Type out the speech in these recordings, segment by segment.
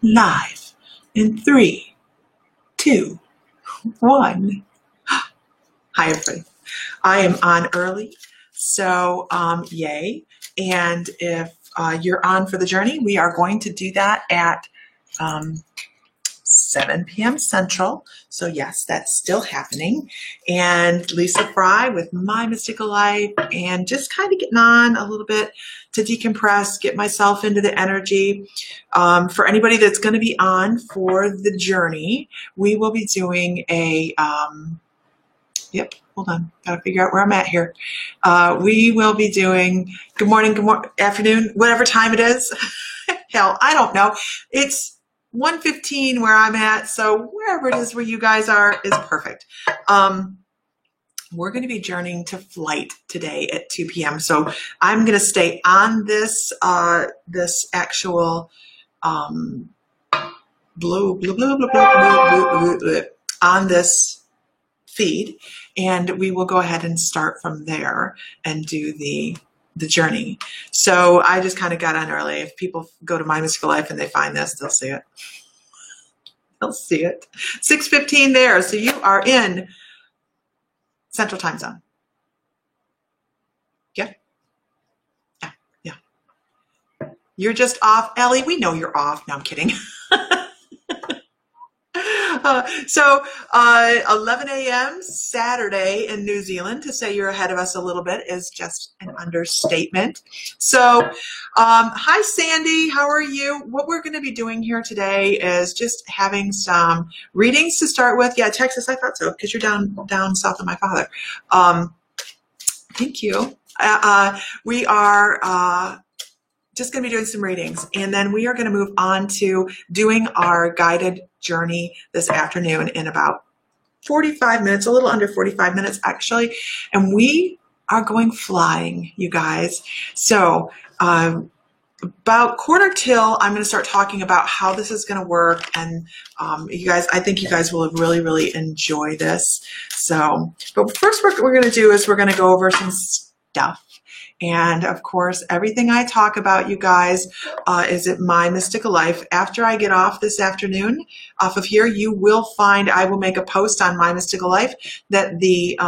live in 3, 2, 1. Hi, everybody. I am on early, so yay. And if you're on for the journey, we are going to do that at 7 p.m. Central. So yes, that's still happening. And Lisa Fry with My Mystical Life, and just kind of getting on a little bit to decompress, get myself into the energy. For anybody that's going to be on for the journey, we will be doing a, hold on, gotta figure out where I'm at here. We will be doing good morning, afternoon, whatever time it is. Hell, I don't know. It's 1:15 where I'm at, so wherever it is where you guys are is perfect. We're going to be journeying to flight today at 2 p.m. So I'm going to stay on this this actual on this feed, and we will go ahead and start from there and do the journey. So I just kind of got on early. If people go to My Mystical Life and they find this, they'll see it. They'll see it. 6:15 there. So you are in Central Time Zone. Yeah? Yeah. Yeah. You're just off. Ellie, we know you're off. No, I'm kidding. So 11 a.m. Saturday in New Zealand. To say you're ahead of us a little bit is just an understatement. So hi, Sandy. How are you? What we're going to be doing here today is just having some readings to start with. Yeah, Texas, I thought so, because you're down south of my father. Thank you. We are just going to be doing some readings, and then we are going to move on to doing our guided journey this afternoon in about 45 minutes, a little under 45 minutes actually, and we are going flying, you guys. So about quarter till, I'm going to start talking about how this is going to work, and you guys, I think you guys will really enjoy this. So, but first what we're going to do is we're going to go over some stuff. And of course, everything I talk about, you guys, is at My Mystical Life. After I get off this afternoon, off of here, you will find, I will make a post on My Mystical Life that the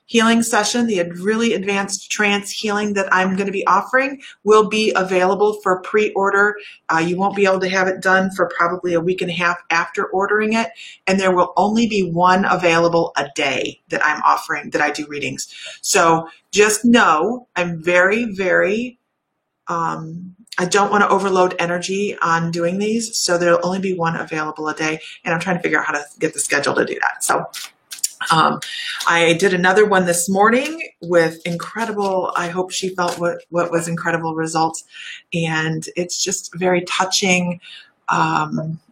healing session, the really advanced trance healing that I'm going to be offering, will be available for pre-order. You won't be able to have it done for probably a week and a half after ordering it. And there will only be one available a day that I'm offering, that I do readings. So just know I'm very, I don't want to overload energy on doing these. So there'll only be one available a day. And I'm trying to figure out how to get the schedule to do that. So I did another one this morning with incredible, I hope she felt what was incredible results. And it's just very touching,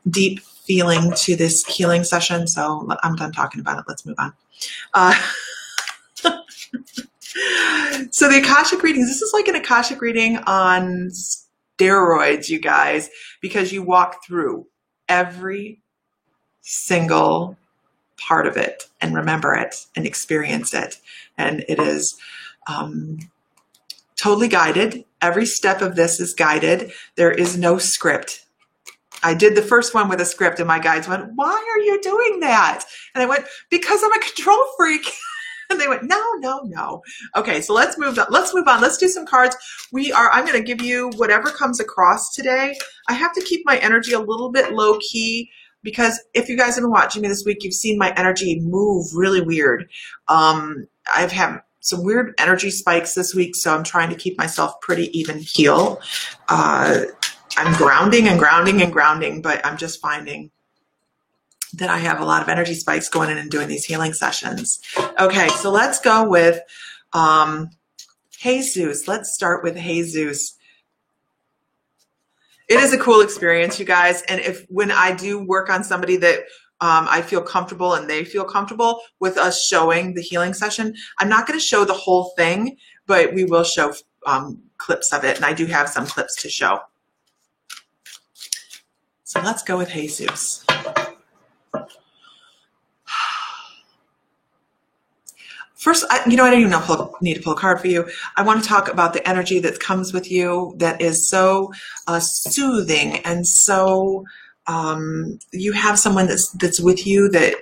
deep feeling to this healing session. So I'm done talking about it. Let's move on. So the Akashic readings, this is like an Akashic reading on steroids, you guys, because you walk through every single part of it and remember it and experience it. And it is totally guided. Every step of this is guided. There is no script. I did the first one with a script and my guides went, "Why are you doing that?" And I went, "Because I'm a control freak." And they went, no. Okay, so let's move on. Let's do some cards. I'm going to give you whatever comes across today. I have to keep my energy a little bit low key, because if you guys have been watching me this week, you've seen my energy move really weird. I've had some weird energy spikes this week, so I'm trying to keep myself pretty even keel. I'm grounding, but I'm just finding that I have a lot of energy spikes going in and doing these healing sessions. Okay, so let's go with Jesus. Let's start with Jesus. It is a cool experience, you guys. And when I do work on somebody that I feel comfortable and they feel comfortable with us showing the healing session, I'm not going to show the whole thing, but we will show clips of it. And I do have some clips to show. So let's go with Jesus. First, I don't even need to pull a card for you. I want to talk about the energy that comes with you that is so soothing and so you have someone that's with you that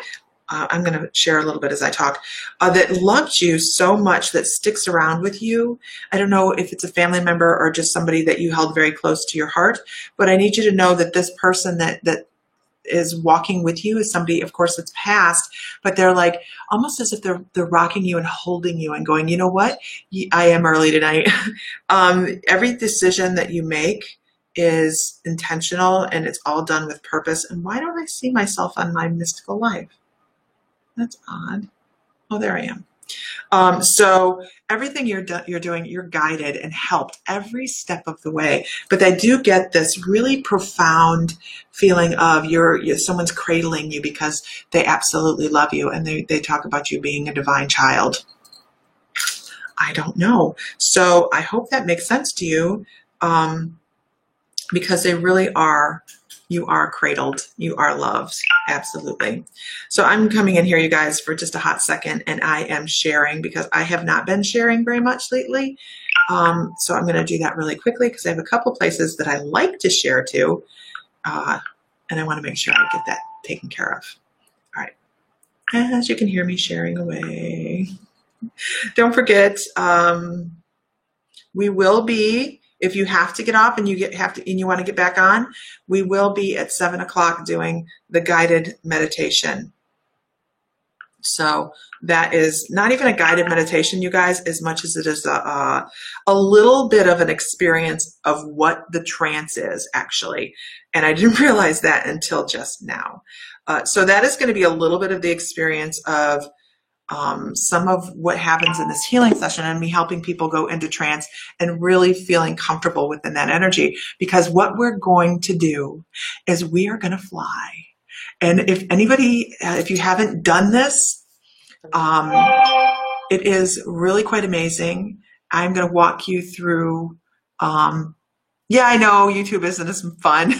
I'm going to share a little bit as I talk, that loves you so much, that sticks around with you. I don't know if it's a family member or just somebody that you held very close to your heart, but I need you to know that this person that is walking with you is somebody, of course, that's passed, but they're like almost as if they're rocking you and holding you and going, you know what? I am early tonight. Every decision that you make is intentional and it's all done with purpose. And why don't I see myself on my mystical life? That's odd. Oh, there I am. So everything you're doing, you're guided and helped every step of the way. But I do get this really profound feeling of someone's cradling you because they absolutely love you and they talk about you being a divine child. I don't know. So I hope that makes sense to you, because they really are. You are cradled. You are loved. Absolutely. So I'm coming in here, you guys, for just a hot second, and I am sharing because I have not been sharing very much lately. So I'm going to do that really quickly because I have a couple places that I like to share to, and I want to make sure I get that taken care of. All right. As you can hear me sharing away. Don't forget, we will be, if you have to get off and you want to get back on, we will be at 7 o'clock doing the guided meditation. So that is not even a guided meditation, you guys, as much as it is a little bit of an experience of what the trance is, actually. And I didn't realize that until just now. So that is going to be a little bit of the experience of some of what happens in this healing session and me helping people go into trance and really feeling comfortable within that energy. Because what we're going to do is we are going to fly. And if anybody, if you haven't done this, it is really quite amazing. I'm going to walk you through, yeah, I know YouTube isn't as fun.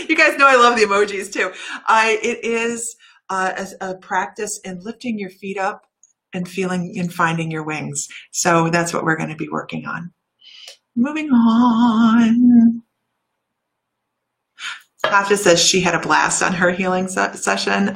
You guys know I love the emojis too. It is a practice in lifting your feet up and feeling and finding your wings. So that's what we're going to be working on. Moving on. Tasha says she had a blast on her healing session.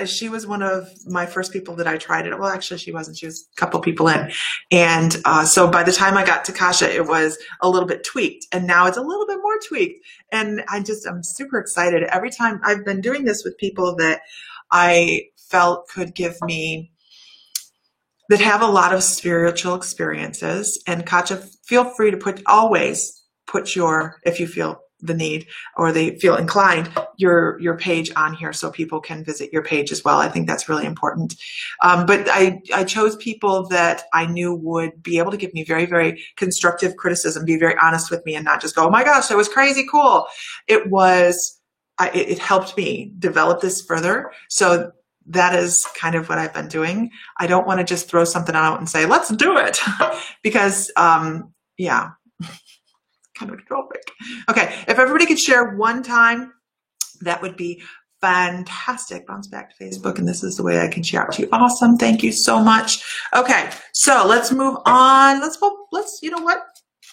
She was one of my first people that I tried it. Well, actually, she wasn't. She was a couple people in. And so by the time I got to Kasha, it was a little bit tweaked. And now it's a little bit more tweaked. And I'm super excited. Every time I've been doing this with people that I felt could give me, that have a lot of spiritual experiences. And Katja, feel free to always put if you feel the need or they feel inclined, your page on here so people can visit your page as well. I think that's really important. But I chose people that I knew would be able to give me very, very constructive criticism, be very honest with me and not just go, oh my gosh, that was crazy cool. It helped me develop this further. So that is kind of what I've been doing. I don't want to just throw something out and say, let's do it. Because, yeah. Kind of tropic. Okay, if everybody could share one time, that would be fantastic. Bounce back to Facebook, and this is the way I can share out to you. Awesome, thank you so much. Okay, so let's move on. You know what?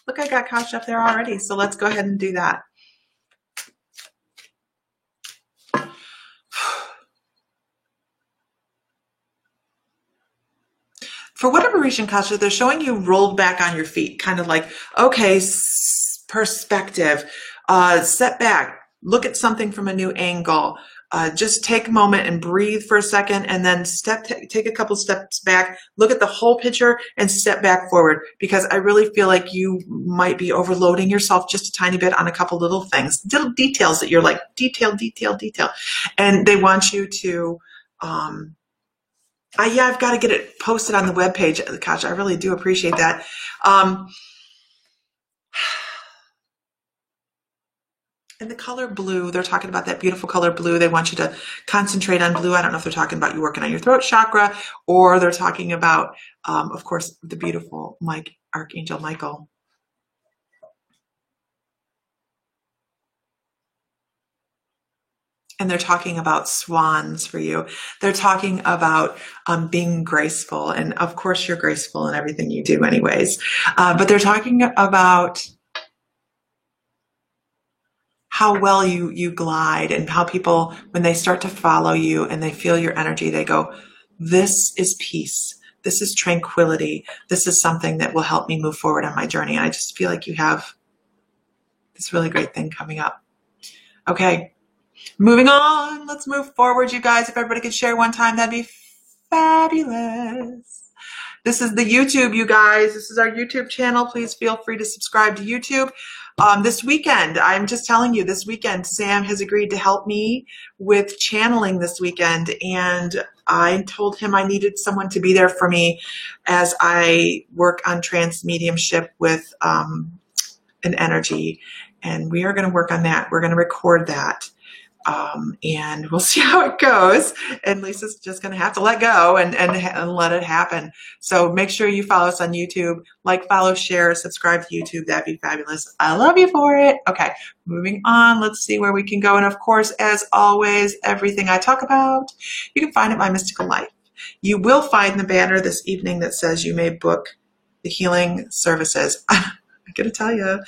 Look, I got Kasha up there already, so let's go ahead and do that. For whatever reason, Kasha, they're showing you rolled back on your feet, kind of like, okay, perspective, step back, look at something from a new angle, just take a moment and breathe for a second and then take a couple steps back, look at the whole picture and step back forward, because I really feel like you might be overloading yourself just a tiny bit on a couple little things, little details that you're like, detail. And they want you to, yeah, I've got to get it posted on the webpage, Kasha. I really do appreciate that. And the color blue, they're talking about that beautiful color blue. They want you to concentrate on blue. I don't know if they're talking about you working on your throat chakra, or they're talking about, of course, the beautiful Archangel Michael. And they're talking about swans for you. They're talking about being graceful. And of course, you're graceful in everything you do anyways. But they're talking about how well you glide, and how people, when they start to follow you and they feel your energy, they go, this is peace. This is tranquility. This is something that will help me move forward on my journey. And I just feel like you have this really great thing coming up. Okay, moving on. Let's move forward, you guys. If everybody could share one time, that'd be fabulous. This is the YouTube, you guys. This is our YouTube channel. Please feel free to subscribe to YouTube. This weekend, I'm just telling you, this weekend, Sam has agreed to help me with channeling this weekend. And I told him I needed someone to be there for me as I work on trance mediumship with an energy. And we are going to work on that. We're going to record that. And we'll see how it goes. And Lisa's just going to have to let go and let it happen. So make sure you follow us on YouTube, like, follow, share, subscribe to YouTube. That'd be fabulous. I love you for it. Okay, moving on. Let's see where we can go. And of course, as always, everything I talk about, you can find at My Mystical Life. You will find the banner this evening that says you may book the healing services. I got to tell you,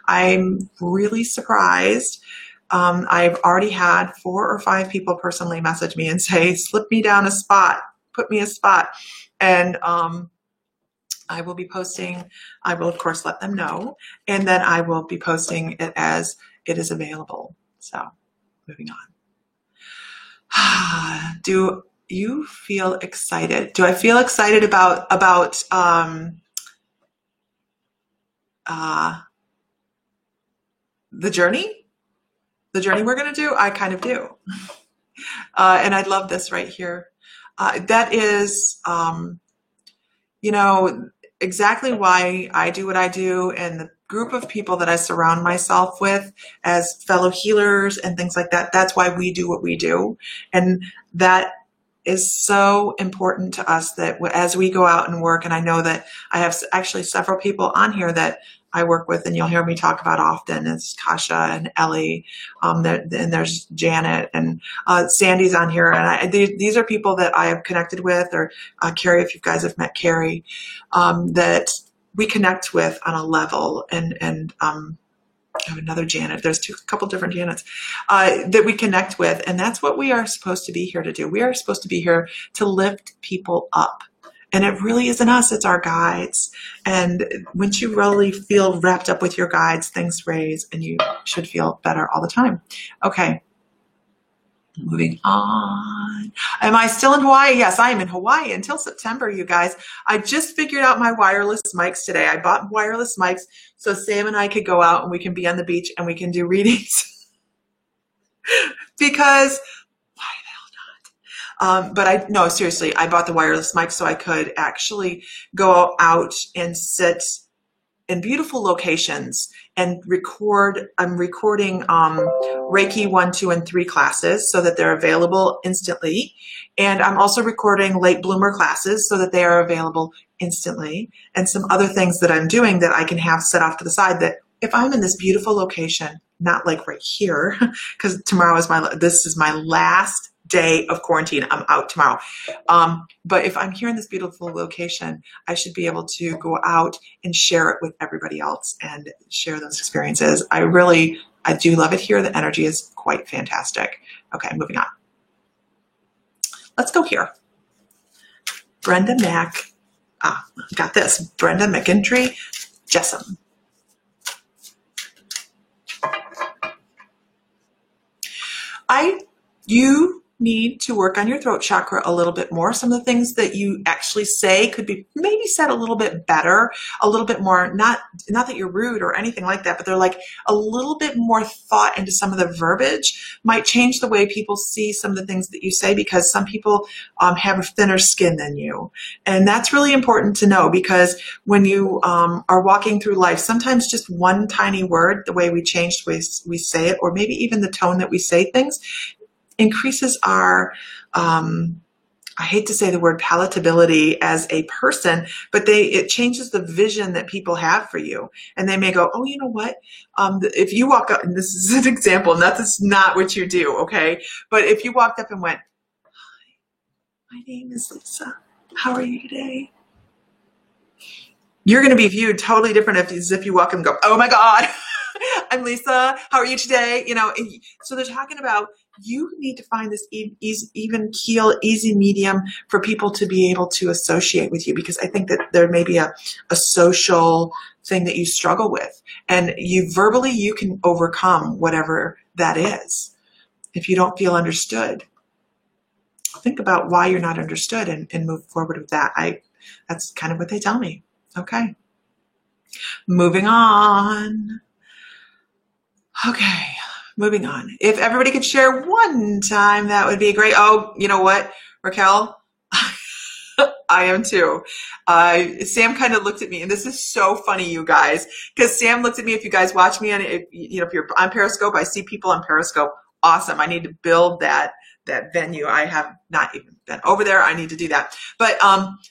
I'm really surprised. I've already had 4 or 5 people personally message me and say, slip me down a spot, put me a spot. And I will be posting, I will of course let them know, and then I will be posting it as it is available. So moving on. Do you feel excited? Do I feel excited about the journey? The journey we're going to do? I kind of do. And I love this right here. That is, you know, exactly why I do what I do, and the group of people that I surround myself with as fellow healers and things like that. That's why we do what we do. And that is so important to us, that as we go out and work, and I know that I have actually several people on here that I work with, and you'll hear me talk about often, is Kasha and Ellie, and there's Janet, and Sandy's on here, and these are people that I have connected with, or Carrie, if you guys have met Carrie, that we connect with on a level, and I have another Janet. There's a couple different Janets that we connect with, and that's what we are supposed to be here to do. We are supposed to be here to lift people up. And it really isn't us, it's our guides. And once you really feel wrapped up with your guides, things raise, and you should feel better all the time. Okay, moving on. Am I still in Hawaii? Yes, I am in Hawaii until September, you guys. I just figured out my wireless mics today. I bought wireless mics so Sam and I could go out and we can be on the beach and we can do readings. Because but no, seriously, I bought the wireless mic so I could actually go out and sit in beautiful locations and record. I'm recording Reiki 1, 2, and 3 classes so that they're available instantly. And I'm also recording late bloomer classes so that they are available instantly. And some other things that I'm doing that I can have set off to the side, that if I'm in this beautiful location, not like right here, because tomorrow is this is my last day of quarantine. I'm out tomorrow. But if I'm here in this beautiful location, I should be able to go out and share it with everybody else and share those experiences. I do love it here. The energy is quite fantastic. Okay, moving on. Let's go here. Brenda got this. Brenda McIntry Jessam. You need to work on your throat chakra a little bit more. Some of the things that you actually say could be maybe said a little bit better, a little bit more, not that you're rude or anything like that, but they're like a little bit more thought into some of the verbiage might change the way people see some of the things that you say, because some people have a thinner skin than you. And that's really important to know, because when you are walking through life, sometimes just one tiny word, the way we change the way we say it, or maybe even the tone that we say things, increases our I hate to say the word palatability as a person, but it changes the vision that people have for you. And they may go, oh, you know what? If you walk up, and this is an example, and that's not what you do, okay? But if you walked up and went, hi, my name is Lisa. How are you today? You're going to be viewed totally different as if you walk and go, oh my God, I'm Lisa. How are you today? You know, so they're talking about you need to find this even keel, easy medium for people to be able to associate with you, because I think that there may be a social thing that you struggle with, and you can overcome whatever that is. If you don't feel understood, think about why you're not understood and move forward with that. That's kind of what they tell me. Okay. Moving on. Okay. Moving on. If everybody could share one time, that would be great. Oh, you know what, Raquel? I am too. Sam kind of looked at me, and this is so funny, you guys, because Sam looked at me. If you guys watch me, and if you're on Periscope, I see people on Periscope. Awesome. I need to build that venue. I have not even been over there. I need to do that. But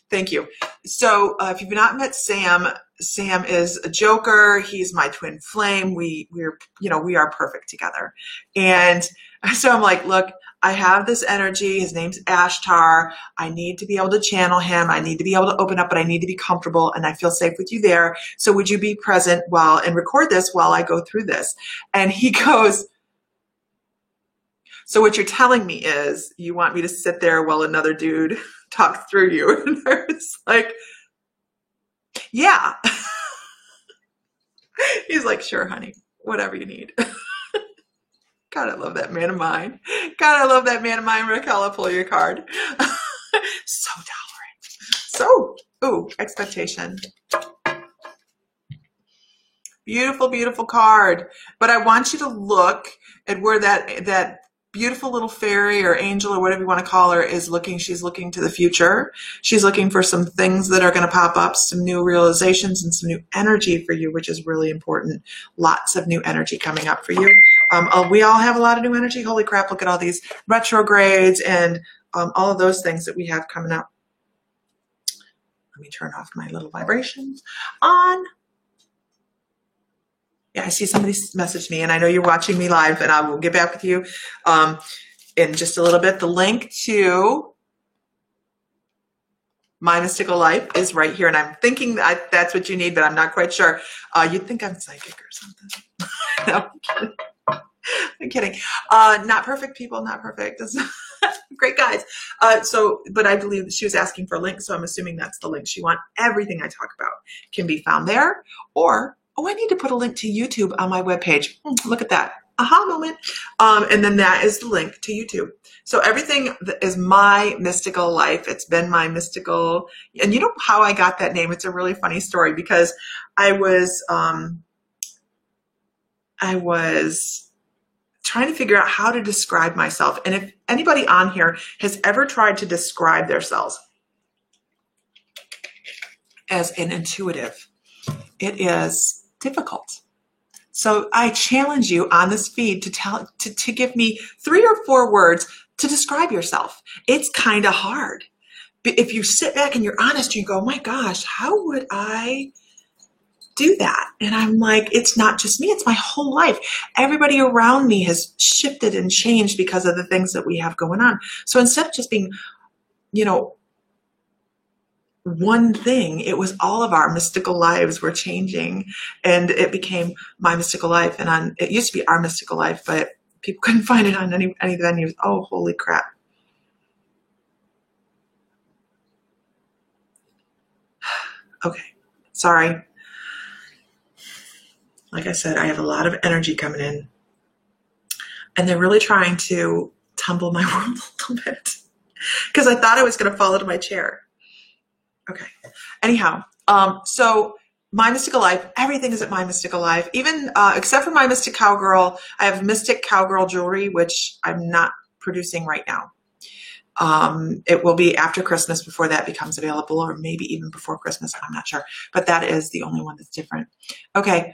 thank you. So if you've not met Sam, Sam is a joker. He's my twin flame. We are perfect together. And so I'm like, look, I have this energy. His name's Ashtar. I need to be able to channel him. I need to be able to open up, but I need to be comfortable, and I feel safe with you there. So would you be present and record this while I go through this? And he goes, so what you're telling me is you want me to sit there while another dude talks through you? And I was like, yeah. He's like, sure, honey, whatever you need. God, I love that man of mine. God, I love that man of mine. Raquel, I'll pull your card. So tolerant. So, expectation. Beautiful, beautiful card. But I want you to look at where that beautiful little fairy or angel or whatever you want to call her is looking. She's looking to the future. She's looking for some things that are going to pop up, some new realizations and some new energy for you, which is really important. Lots of new energy coming up for you. We all have a lot of new energy. Holy crap, look at all these retrogrades and all of those things that we have coming up. Let me turn off my little vibrations on. Yeah, I see somebody messaged me, and I know you're watching me live, and I will get back with you in just a little bit. The link to My Mystical Life is right here, and I'm thinking that's what you need, but I'm not quite sure. You'd think I'm psychic or something. No, I'm kidding. Not perfect people, not perfect. Great guys. But I believe that she was asking for a link, so I'm assuming that's the link she wants. Everything I talk about can be found there, or I need to put a link to YouTube on my webpage. Look at that. Aha moment. And then that is the link to YouTube. So everything is My Mystical Life. It's been my mystical. And you know how I got that name? It's a really funny story, because I was trying to figure out how to describe myself. And if anybody on here has ever tried to describe themselves as an intuitive, it is difficult. So I challenge you on this feed to give me 3 or 4 words to describe yourself. It's kind of hard. But if you sit back and you're honest, you go, oh my gosh, how would I do that? And I'm like, it's not just me, it's my whole life. Everybody around me has shifted and changed because of the things that we have going on. So instead of just being, one thing, it was all of our mystical lives were changing, and it became My Mystical Life. And it used to be Our Mystical Life, but people couldn't find it on any venues. Oh, holy crap. Okay, sorry. Like I said, I have a lot of energy coming in, and they're really trying to tumble my world a little bit, because I thought I was going to fall into my chair. Okay. Anyhow, so My Mystical Life, everything is at My Mystical Life, even except for My Mystic Cowgirl. I have Mystic Cowgirl jewelry, which I'm not producing right now. It will be after Christmas before that becomes available, or maybe even before Christmas. I'm not sure, but that is the only one that's different. Okay.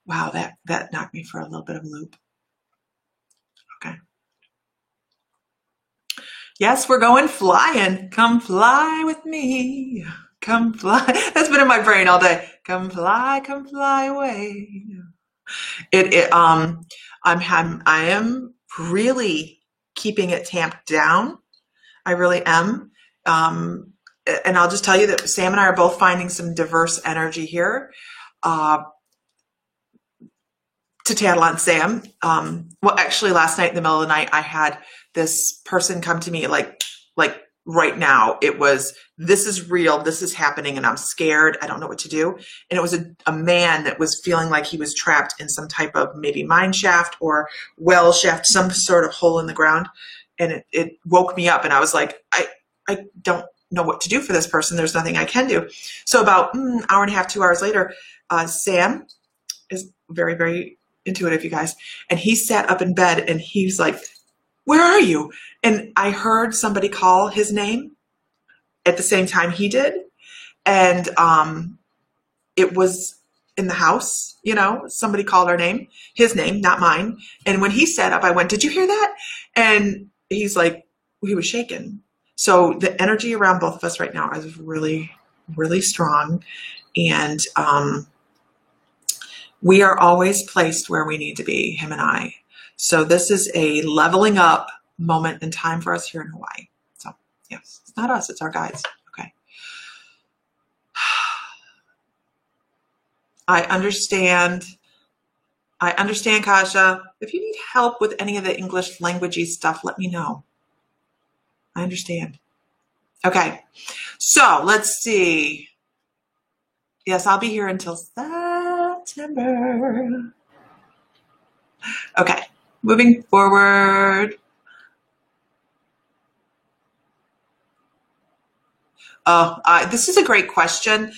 Wow, that knocked me for a little bit of a loop. Okay. Yes, we're going flying. Come fly with me. Come fly. That's been in my brain all day. Come fly away. I am really keeping it tamped down. I really am. And I'll just tell you that Sam and I are both finding some diverse energy here. To tattle on Sam, well, actually, last night in the middle of the night, I had this person come to me like right now. It was, this is real, this is happening, and I'm scared. I don't know what to do. And it was a man that was feeling like he was trapped in some type of maybe mine shaft or well shaft, some sort of hole in the ground. And it woke me up, and I was like, I don't know what to do for this person. There's nothing I can do. So about an hour and a half, 2 hours later, Sam is very, very intuitive, you guys. And he sat up in bed and he's like, where are you? And I heard somebody call his name at the same time he did. And it was in the house, you know, somebody called our name, his name, not mine. And when he sat up, I went, did you hear that? And he's like, he was shaken. So the energy around both of us right now is really, really strong. And we are always placed where we need to be, him and I. So this is a leveling up moment in time for us here in Hawaii. So yes, it's not us, it's our guides. Okay. I understand, Kasha. If you need help with any of the English languagey stuff, let me know. I understand. Okay, so let's see. Yes, I'll be here until September. Okay, moving forward. This is a great question.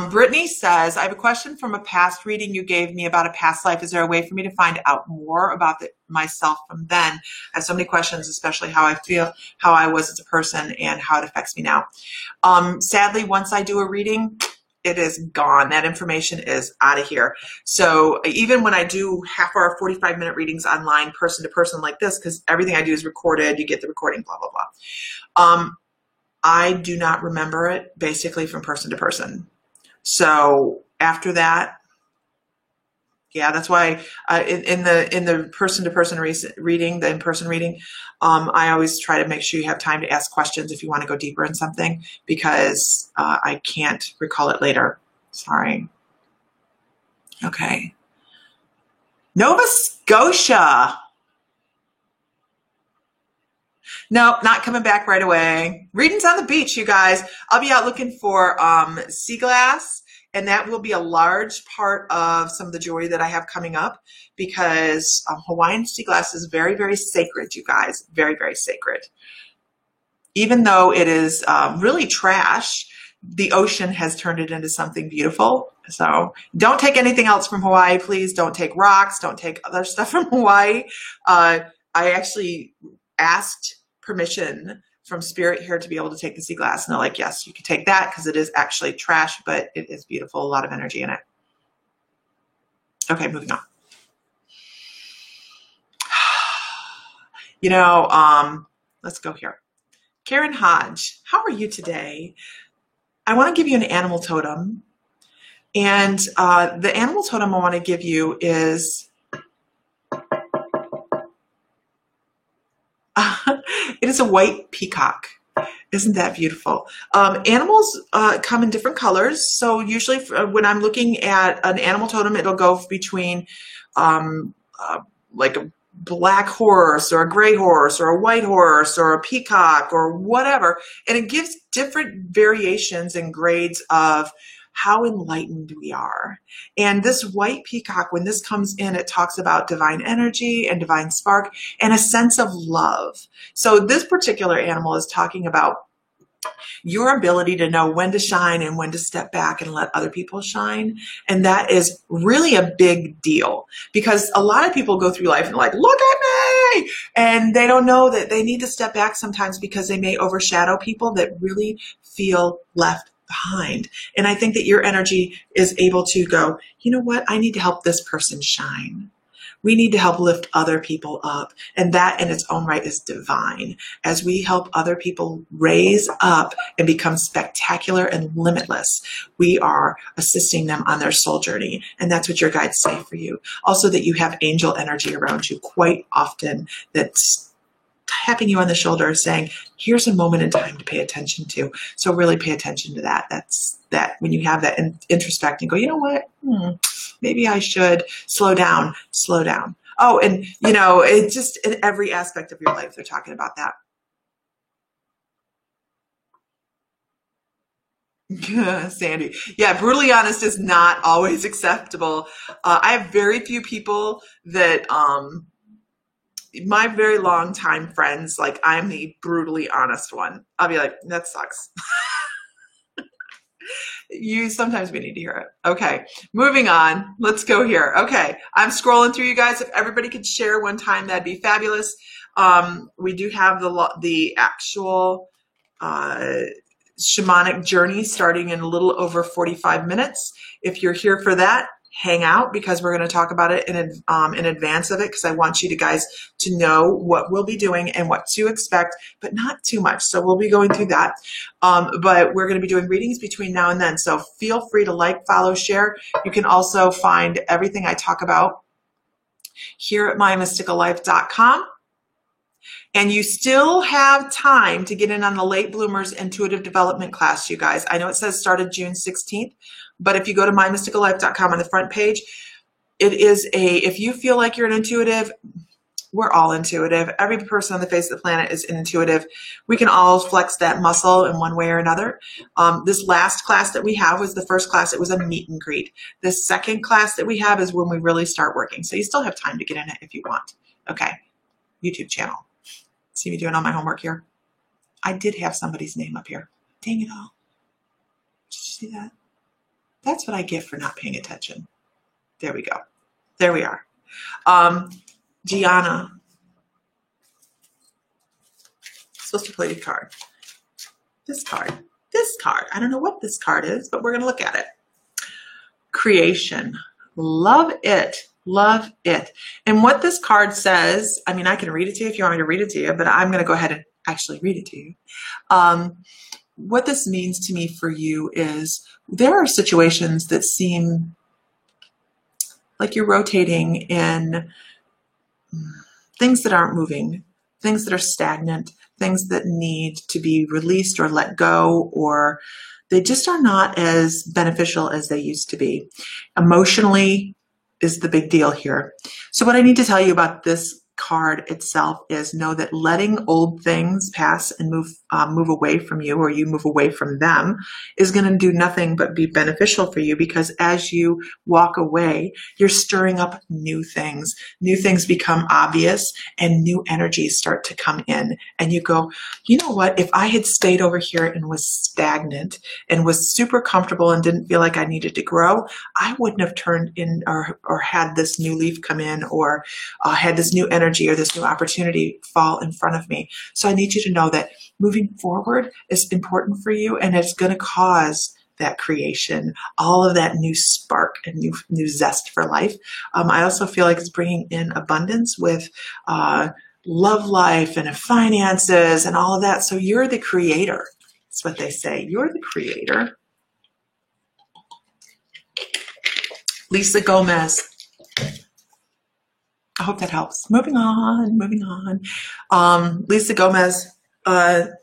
Brittany says, I have a question from a past reading you gave me about a past life. Is there a way for me to find out more about myself from then? I have so many questions, especially how I feel, how I was as a person, and how it affects me now. Sadly, once I do a reading, it is gone. That information is out of here. So even when I do half-hour, 45-minute readings online, person to person like this, because everything I do is recorded, you get the recording, blah, blah, blah. I do not remember it basically from person to person. So after that, yeah, that's why in the person to person reading, the in-person reading, I always try to make sure you have time to ask questions if you want to go deeper in something, because I can't recall it later. Sorry. Okay. Nova Scotia. Nope, not coming back right away. Readings on the beach, you guys. I'll be out looking for sea glass, and that will be a large part of some of the jewelry that I have coming up, because Hawaiian sea glass is very, very sacred, you guys. Very, very sacred. Even though it is really trash, the ocean has turned it into something beautiful. So don't take anything else from Hawaii, please. Don't take rocks. Don't take other stuff from Hawaii. I actually asked permission from Spirit here to be able to take the sea glass, and they're like, yes, you can take that, because it is actually trash, but it is beautiful, a lot of energy in it. Okay, moving on. You know, let's go here. Karen Hodge, how are you today? I want to give you an animal totem, and the animal totem I want to give you is it is a white peacock. Isn't that beautiful? Animals come in different colors. So usually when I'm looking at an animal totem, it'll go between like a black horse or a gray horse or a white horse or a peacock or whatever. And it gives different variations and grades of how enlightened we are. And this white peacock, when this comes in, it talks about divine energy and divine spark and a sense of love. So this particular animal is talking about your ability to know when to shine and when to step back and let other people shine. And that is really a big deal, because a lot of people go through life and like, look at me, and they don't know that they need to step back sometimes, because they may overshadow people that really feel left behind. And I think that your energy is able to go, you know what? I need to help this person shine. We need to help lift other people up. And that in its own right is divine. As we help other people raise up and become spectacular and limitless, we are assisting them on their soul journey. And that's what your guides say for you. Also, that you have angel energy around you quite often that's tapping you on the shoulder saying, here's a moment in time to pay attention to. So really pay attention to that. That's that when you have that introspect and go, you know what, maybe I should slow down. Oh, and it just in every aspect of your life, they're talking about that. Sandy. Yeah, brutally honest is not always acceptable. I have very few people that, my very long time friends, like I'm the brutally honest one. I'll be like, that sucks. Sometimes we need to hear it. Okay, moving on. Let's go here. Okay, I'm scrolling through you guys. If everybody could share one time, that'd be fabulous. We do have the actual shamanic journey starting in a little over 45 minutes. If you're here for that, hang out because we're going to talk about it in advance of it because I want you guys to know what we'll be doing and what to expect, but not too much. So we'll be going through that. But we're going to be doing readings between now and then. So feel free to like, follow, share. You can also find everything I talk about here at MyMysticalLife.com. And you still have time to get in on the Late Bloomers Intuitive Development class, you guys. I know it says started June 16th, but if you go to MyMysticalLife.com on the front page, it is if you feel like you're an intuitive, we're all intuitive. Every person on the face of the planet is an intuitive. We can all flex that muscle in one way or another. This last class that we have was the first class. It was a meet and greet. The second class that we have is when we really start working. So you still have time to get in it if you want. Okay, YouTube channel. See me doing all my homework here. I did have somebody's name up here. Dang it all. Did you see that? That's what I get for not paying attention. There we go. There we are. Gianna. Supposed to play the card. This card. This card. I don't know what this card is, but we're going to look at it. Creation. Love it. Love it. And what this card says, I mean, I can read it to you if you want me to read it to you, but I'm going to go ahead and actually read it to you. What this means to me for you is there are situations that seem like you're rotating in things that aren't moving, things that are stagnant, things that need to be released or let go, or they just are not as beneficial as they used to be. Emotionally is the big deal here. So what I need to tell you about this card itself is know that letting old things pass and move away from you, or you move away from them, is going to do nothing but be beneficial for you, because as you walk away, you're stirring up new things. New things become obvious and new energies start to come in, and you go, you know what, if I had stayed over here and was stagnant and was super comfortable and didn't feel like I needed to grow, I wouldn't have turned in or had this new leaf come in, or had this new energy or this new opportunity fall in front of me. So I need you to know that moving forward is important for you, and it's going to cause that creation, all of that new spark and new zest for life. I also feel like it's bringing in abundance with love life and finances and all of that. So you're the creator. That's what they say. You're the creator. Lisa Gomez. I hope that helps. Moving on. Lisa Gomez. I'll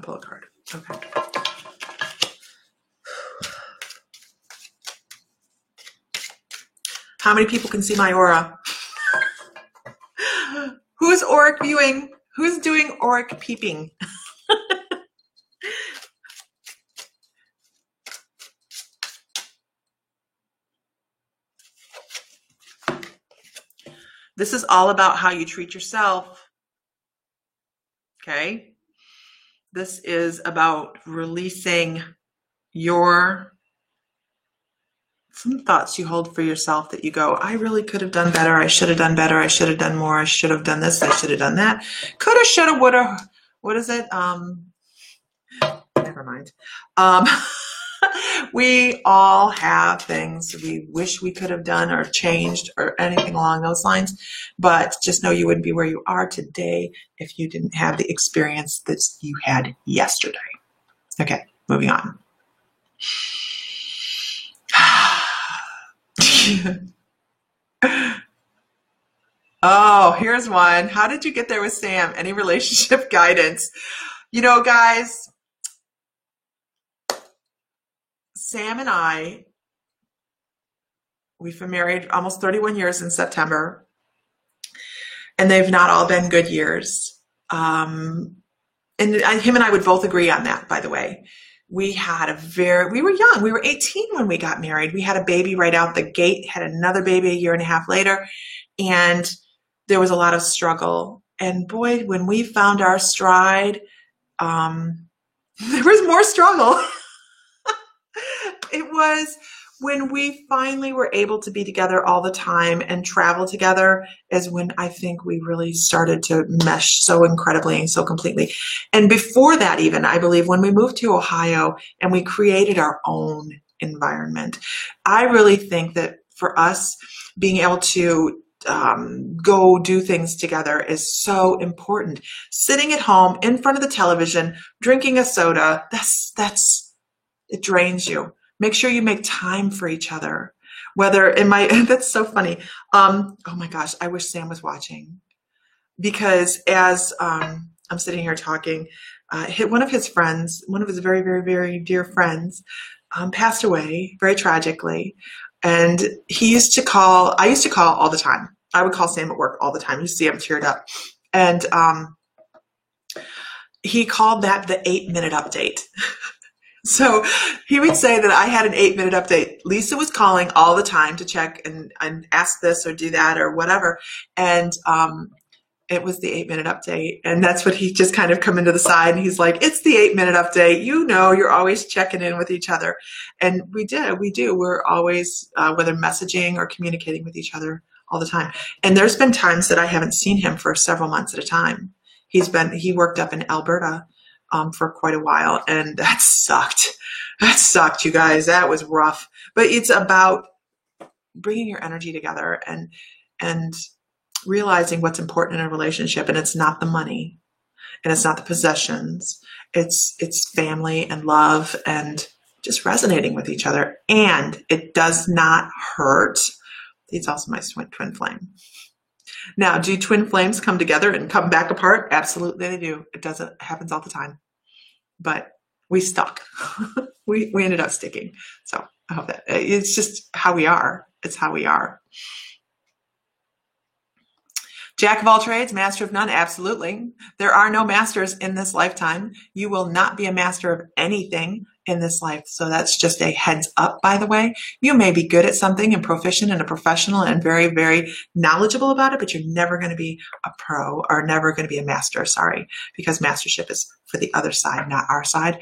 pull a card. Okay. How many people can see my aura? Who's auric viewing? Who's doing auric peeping? This is all about how you treat yourself. Okay? This is about releasing some thoughts you hold for yourself that you go, I really could have done better. I should have done better. I should have done more. I should have done this. I should have done that. Coulda, shoulda, woulda. What is it? Never mind. We all have things we wish we could have done or changed or anything along those lines. But just know you wouldn't be where you are today if you didn't have the experience that you had yesterday. Okay, moving on. Oh, here's one. How did you get there with Sam? Any relationship guidance? You know, guys, Sam and I, we've been married almost 31 years in September, and they've not all been good years. And him and I would both agree on that, by the way. We were young. We were 18 when we got married. We had a baby right out the gate, had another baby a year and a half later, and there was a lot of struggle. And boy, when we found our stride, there was more struggle. It was when we finally were able to be together all the time and travel together is when I think we really started to mesh so incredibly and so completely. And before that, even, I believe when we moved to Ohio and we created our own environment, I really think that for us being able to go do things together is so important. Sitting at home in front of the television, drinking a soda, it drains you. Make sure you make time for each other. That's so funny. Oh my gosh, I wish Sam was watching, because as I'm sitting here talking, one of his friends, one of his very, very, very dear friends, passed away very tragically. And I used to call all the time. I would call Sam at work all the time. You see him teared up. And he called that the 8-minute update. So he would say that I had an 8-minute update. Lisa was calling all the time to check and ask this or do that or whatever. And it was the 8-minute update. And that's what he just kind of come into the side. And he's like, it's the 8-minute update. You know, you're always checking in with each other. And we do. We're always, whether messaging or communicating with each other all the time. And there's been times that I haven't seen him for several months at a time. He worked up in Alberta for quite a while, and that sucked. That sucked, you guys. That was rough. But it's about bringing your energy together and realizing what's important in a relationship. And it's not the money, and it's not the possessions. It's family and love and just resonating with each other. And it does not hurt. He's also my twin flame. Now, do twin flames come together and come back apart? Absolutely, they do. It happens all the time. But we stuck. we ended up sticking. So I hope that it's just how we are. It's how we are. Jack of all trades, master of none. Absolutely. There are no masters in this lifetime. You will not be a master of anything in this life. So that's just a heads up, by the way. You may be good at something and proficient and a professional and very, very knowledgeable about it, but you're never going to be a pro or never going to be a master. Sorry, because mastership is for the other side, not our side.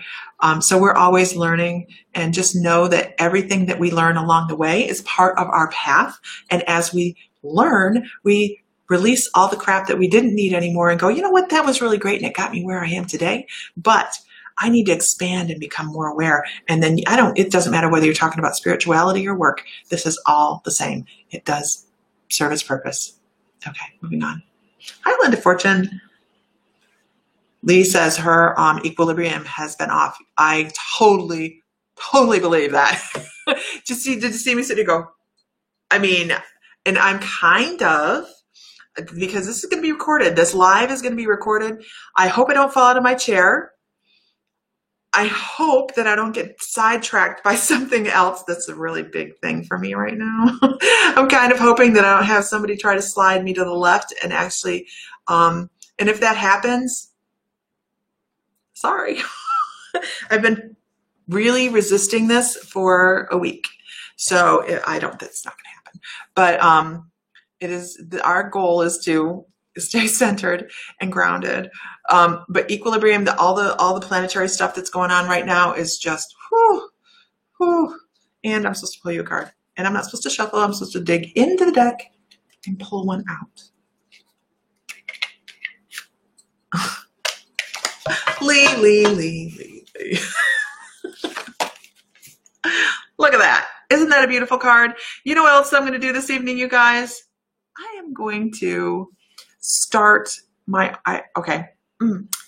So we're always learning, and just know that everything that we learn along the way is part of our path. And as we learn, we release all the crap that we didn't need anymore and go, you know what, that was really great and it got me where I am today, but I need to expand and become more aware. And then it doesn't matter whether you're talking about spirituality or work. This is all the same. It does serve its purpose. Okay, moving on. Hi, Linda Fortune. Lee says her equilibrium has been off. I totally believe that. Did you see me sitting here go, I mean, and I'm kind of, because this is going to be recorded. This live is going to be recorded. I hope I don't fall out of my chair. I hope that I don't get sidetracked by something else that's a really big thing for me right now. I'm kind of hoping that I don't have somebody try to slide me to the left and actually, and if that happens, sorry. I've been really resisting this for a week. So that's not going to happen. But our goal is to stay centered and grounded. But equilibrium, all the planetary stuff that's going on right now is just whew. And I'm supposed to pull you a card. And I'm not supposed to shuffle. I'm supposed to dig into the deck and pull one out. Lee. that a beautiful card? You know what else I'm going to do this evening, you guys? I am going to start my, okay.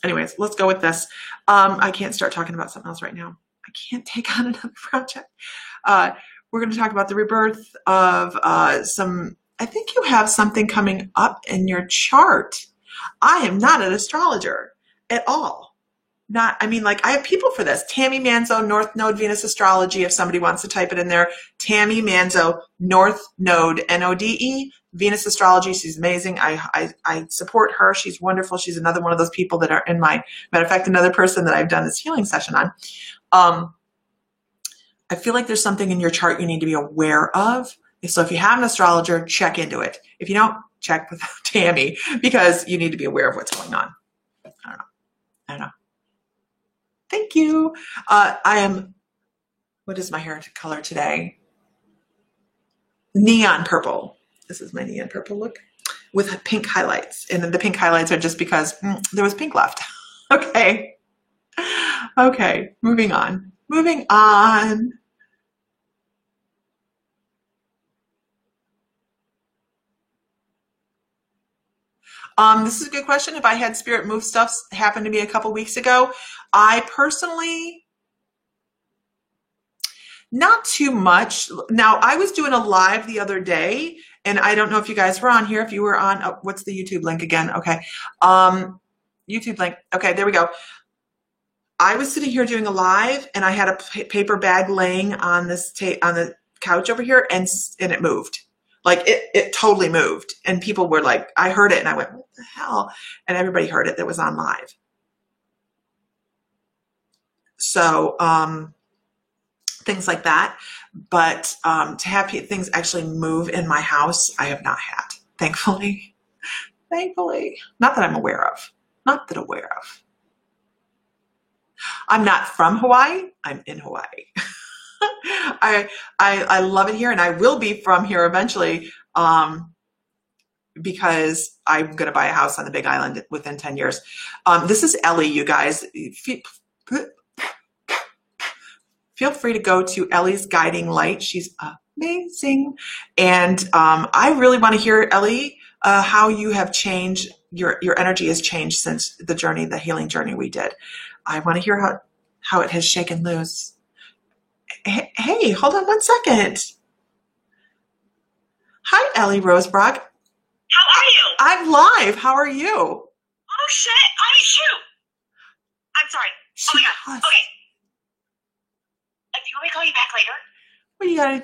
Anyways, let's go with this. I can't start talking about something else right now. I can't take on another project. We're going to talk about the rebirth of some, I think you have something coming up in your chart. I am not an astrologer at all. I have people for this. Tammy Manzo, North Node Venus Astrology, if somebody wants to type it in there. Tammy Manzo, North Node, Node, Venus Astrology. She's amazing. I support her. She's wonderful. She's another one of those people that are in my, matter of fact, another person that I've done this healing session on. I feel like there's something in your chart you need to be aware of. So if you have an astrologer, check into it. If you don't, check with Tammy, because you need to be aware of what's going on. I don't know. Thank you. What is my hair color today? Neon purple. This is my neon purple look with pink highlights. And the pink highlights are just because there was pink left. Okay. Okay. Moving on. Moving on. This is a good question. If I had spirit move stuff happen to me a couple weeks ago, I personally, not too much. Now, I was doing a live the other day, and I don't know if you guys were on here. If you were on, what's the YouTube link again? Okay. YouTube link. Okay, there we go. I was sitting here doing a live, and I had a paper bag laying on this on the couch over here, and it moved. Like it totally moved. And people were like, I heard it, and I went, what the hell? And everybody heard it that was on live. So things like that. But to have things actually move in my house, I have not had, thankfully. Thankfully. Not that I'm aware of. Not that aware of. I'm not from Hawaii. I'm in Hawaii. I love it here, and I will be from here eventually because I'm going to buy a house on the Big Island within 10 years. This is Ellie, you guys. Feel free to go to Ellie's Guiding Light. She's amazing. And I really want to hear, Ellie, how you have changed, your energy has changed since the journey, the healing journey we did. I want to hear how it has shaken loose. Hey, hold on one second. Hi, Ellie Rosebrock. How are you? I'm live. How are you? Oh, shit. I too. I'm sorry. Oh, my God. Okay. Do you want me to call you back later? Well, you got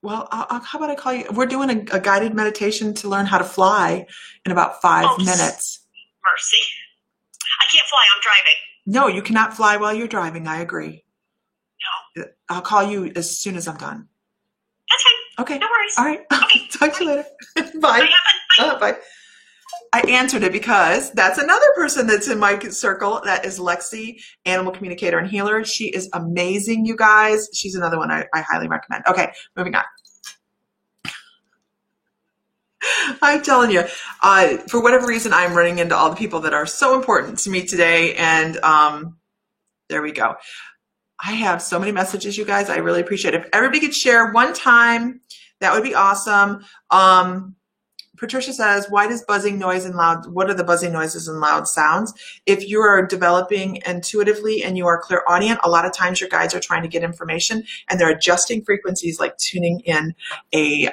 well, how about I call you? We're doing a guided meditation to learn how to fly in about 5 minutes. Mercy. I can't fly. I'm driving. No, you cannot fly while you're driving. I agree. No. I'll call you as soon as I'm done. That's fine. Okay. No worries. All right. Okay. Talk to you later. Bye. Bye. Bye. I answered it because that's another person that's in my circle. That is Lexi, animal communicator and healer. She is amazing, you guys. She's another one I highly recommend. Okay, moving on. I'm telling you, for whatever reason, I'm running into all the people that are so important to me today. And there we go. I have so many messages, you guys. I really appreciate it. If everybody could share one time, that would be awesome. Patricia says, why does buzzing noise and loud, what are the buzzing noises and loud sounds? If you are developing intuitively and you are clairaudient, a lot of times your guides are trying to get information and they're adjusting frequencies, like tuning in a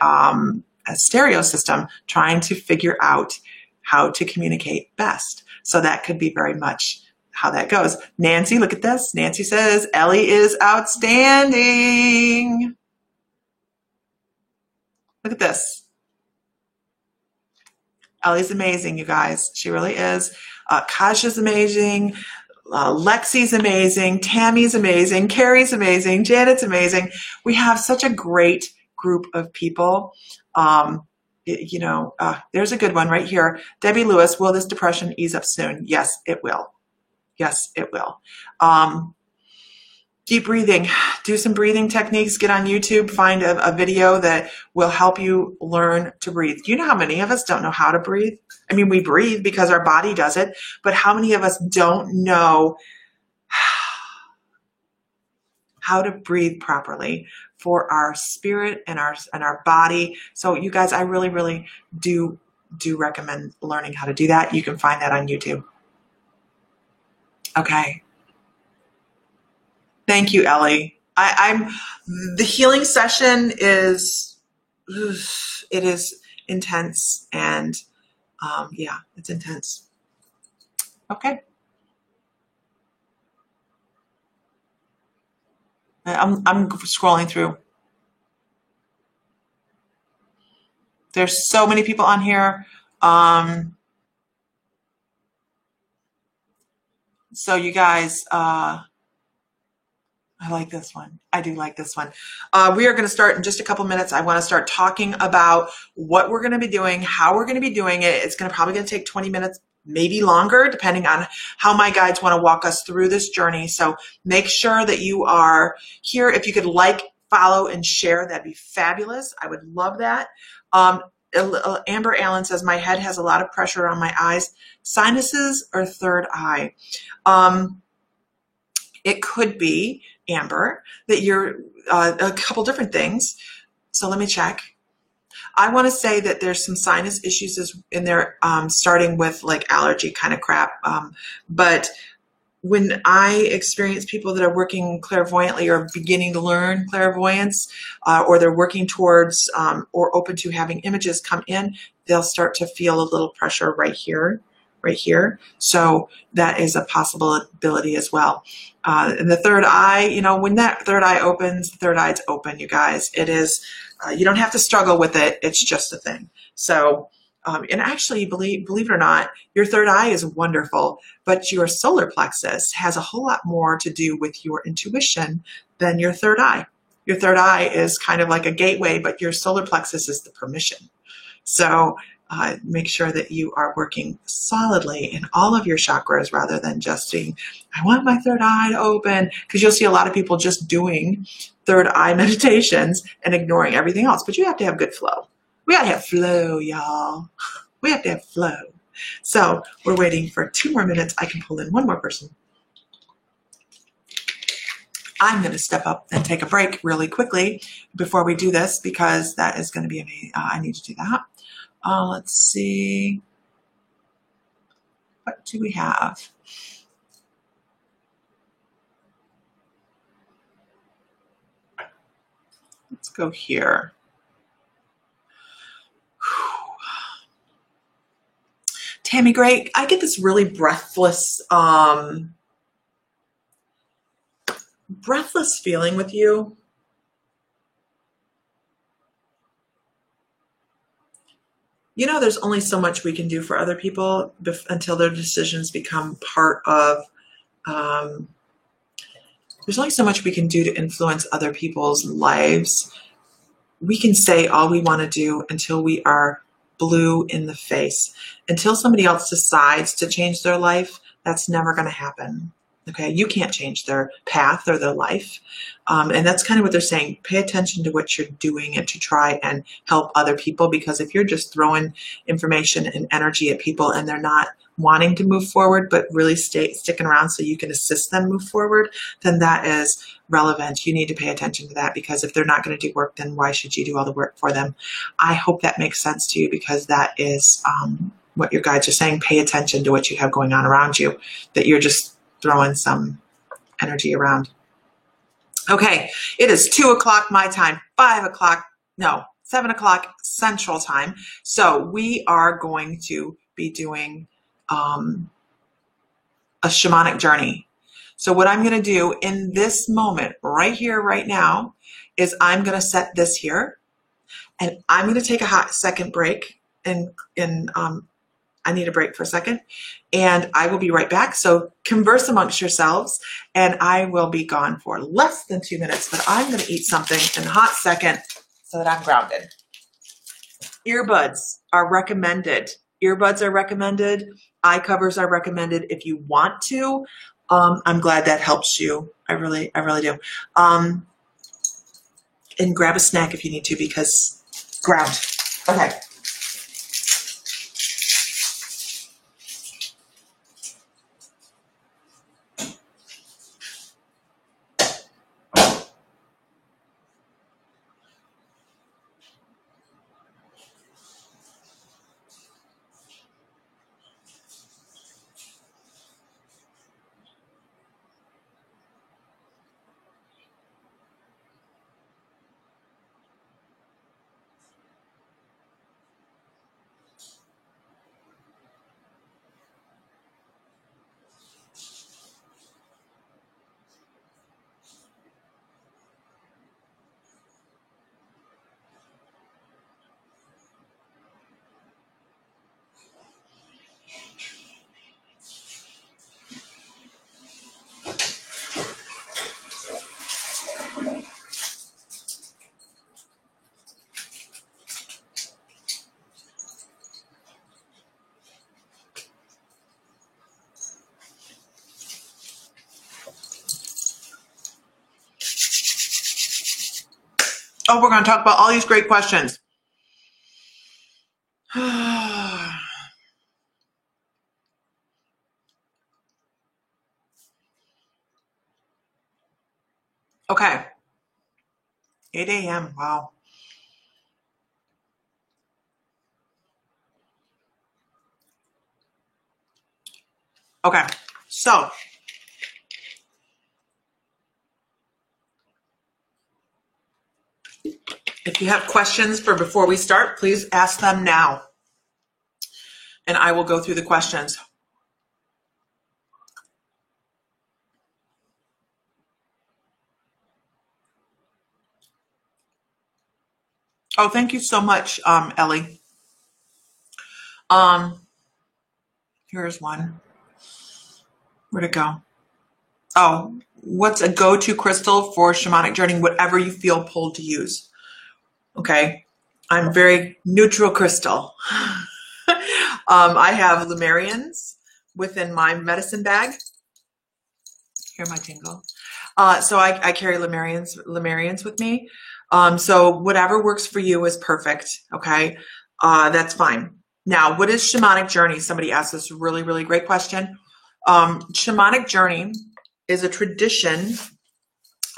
stereo system, trying to figure out how to communicate best. So that could be very much how that goes. Nancy, look at this. Nancy says, Ellie is outstanding. Look at this. Ellie's amazing, you guys. She really is. Kasha's amazing. Lexi's amazing. Tammy's amazing. Carrie's amazing. Janet's amazing. We have such a great group of people. There's a good one right here. Debbie Lewis, will this depression ease up soon? Yes, it will. Yes, it will. Deep breathing. Do some breathing techniques. Get on YouTube. Find a video that will help you learn to breathe. Do you know how many of us don't know how to breathe? I mean, we breathe because our body does it, but how many of us don't know how to breathe properly for our spirit and our body. So you guys, I really, really do recommend learning how to do that. You can find that on YouTube. Okay. Thank you, Ellie. The healing session is, it is intense, and yeah, it's intense. Okay. I'm scrolling through. There's so many people on here. So you guys, I like this one. I do like this one. We are going to start in just a couple minutes. I want to start talking about what we're going to be doing, how we're going to be doing it. It's probably going to take 20 minutes, maybe longer, depending on how my guides want to walk us through this journey. So make sure that you are here. If you could like, follow, and share, that'd be fabulous. I would love that. Amber Allen says, my head has a lot of pressure on my eyes. Sinuses or third eye? It could be, Amber, that you're a couple different things. So let me check. I want to say that there's some sinus issues in there, starting with like allergy kind of crap. But when I experience people that are working clairvoyantly or beginning to learn clairvoyance, or they're working towards or open to having images come in, they'll start to feel a little pressure right here. So that is a possibility as well. And the third eye, when that third eye opens, the third eye's open, you guys. It is, you don't have to struggle with it. It's just a thing. So, and actually, believe it or not, your third eye is wonderful, but your solar plexus has a whole lot more to do with your intuition than your third eye. Your third eye is kind of like a gateway, but your solar plexus is the permission. So make sure that you are working solidly in all of your chakras rather than just saying, I want my third eye to open, because you'll see a lot of people just doing third eye meditations and ignoring everything else. But you have to have good flow. We got to have flow, y'all. We have to have flow. So we're waiting for 2 more minutes. I can pull in one more person. I'm going to step up and take a break really quickly before we do this, because that is going to be amazing. I need to do that. Let's see. What do we have? Let's go here. Tammy Gray, I get this really breathless feeling with you. There's only so much we can do for other people until their decisions become part of, there's only so much we can do to influence other people's lives. We can say all we want to do until we are blue in the face. Until somebody else decides to change their life, that's never going to happen. Okay, you can't change their path or their life. And that's kind of what they're saying. Pay attention to what you're doing and to try and help other people, because if you're just throwing information and energy at people and they're not wanting to move forward, but really sticking around so you can assist them move forward, then that is relevant. You need to pay attention to that, because if they're not going to do work, then why should you do all the work for them? I hope that makes sense to you, because that is what your guides are saying. Pay attention to what you have going on around you, that you're just throwing some energy around. Okay, it is 2 o'clock my time, 7 o'clock Central Time. So we are going to be doing a shamanic journey. So what I'm going to do in this moment, right here, right now, is I'm going to set this here, and I'm going to take a hot second break, and I need a break for a second, and I will be right back. So converse amongst yourselves, and I will be gone for less than 2 minutes, but I'm going to eat something in a hot second so that I'm grounded. Earbuds are recommended. Earbuds are recommended. Eye covers are recommended if you want to. I'm glad that helps you. I really do. And grab a snack if you need to, because ground. Okay. Oh, we're going to talk about all these great questions. Okay. 8 a.m. Wow. Okay. So, if you have questions for before we start, please ask them now. And I will go through the questions. Oh, thank you so much, Ellie. Here's one. Where'd it go? Oh, what's a go-to crystal for shamanic journey? Whatever you feel pulled to use. Okay. I'm very neutral crystal. I have Lemurians within my medicine bag. Hear my tingle. So I carry Lemurians with me. So whatever works for you is perfect. Okay. That's fine. Now, what is shamanic journey? Somebody asked this really, really great question. Shamanic journey is a tradition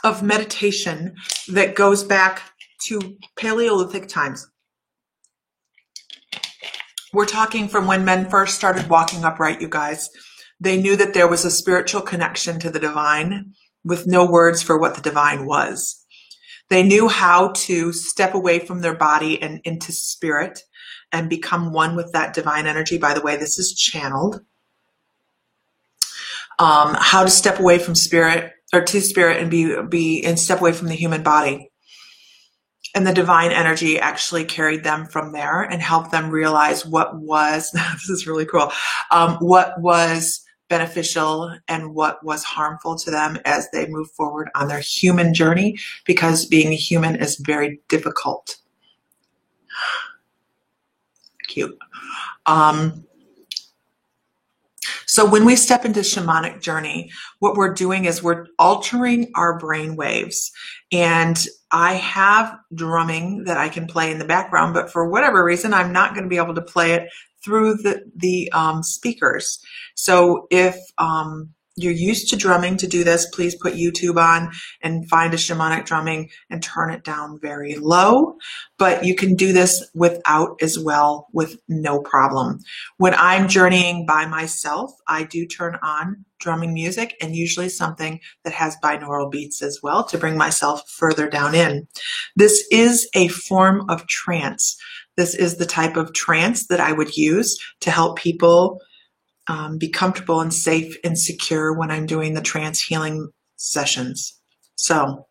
of meditation that goes back to Paleolithic times. We're talking from when men first started walking upright, you guys. They knew that there was a spiritual connection to the divine with no words for what the divine was. They knew how to step away from their body and into spirit and become one with that divine energy. By the way, this is channeled. How to step away from spirit or to spirit and be and step away from the human body. And the divine energy actually carried them from there and helped them realize what was, this is really cool, what was beneficial and what was harmful to them as they move forward on their human journey, because being a human is very difficult. Cute. So when we step into shamanic journey, what we're doing is we're altering our brain waves. And I have drumming that I can play in the background, but for whatever reason, I'm not going to be able to play it through the speakers. So if you're used to drumming to do this, please put YouTube on and find a shamanic drumming and turn it down very low. But you can do this without as well with no problem. When I'm journeying by myself, I do turn on drumming music and usually something that has binaural beats as well to bring myself further down in. This is a form of trance. This is the type of trance that I would use to help people be comfortable and safe and secure when I'm doing the trance healing sessions. So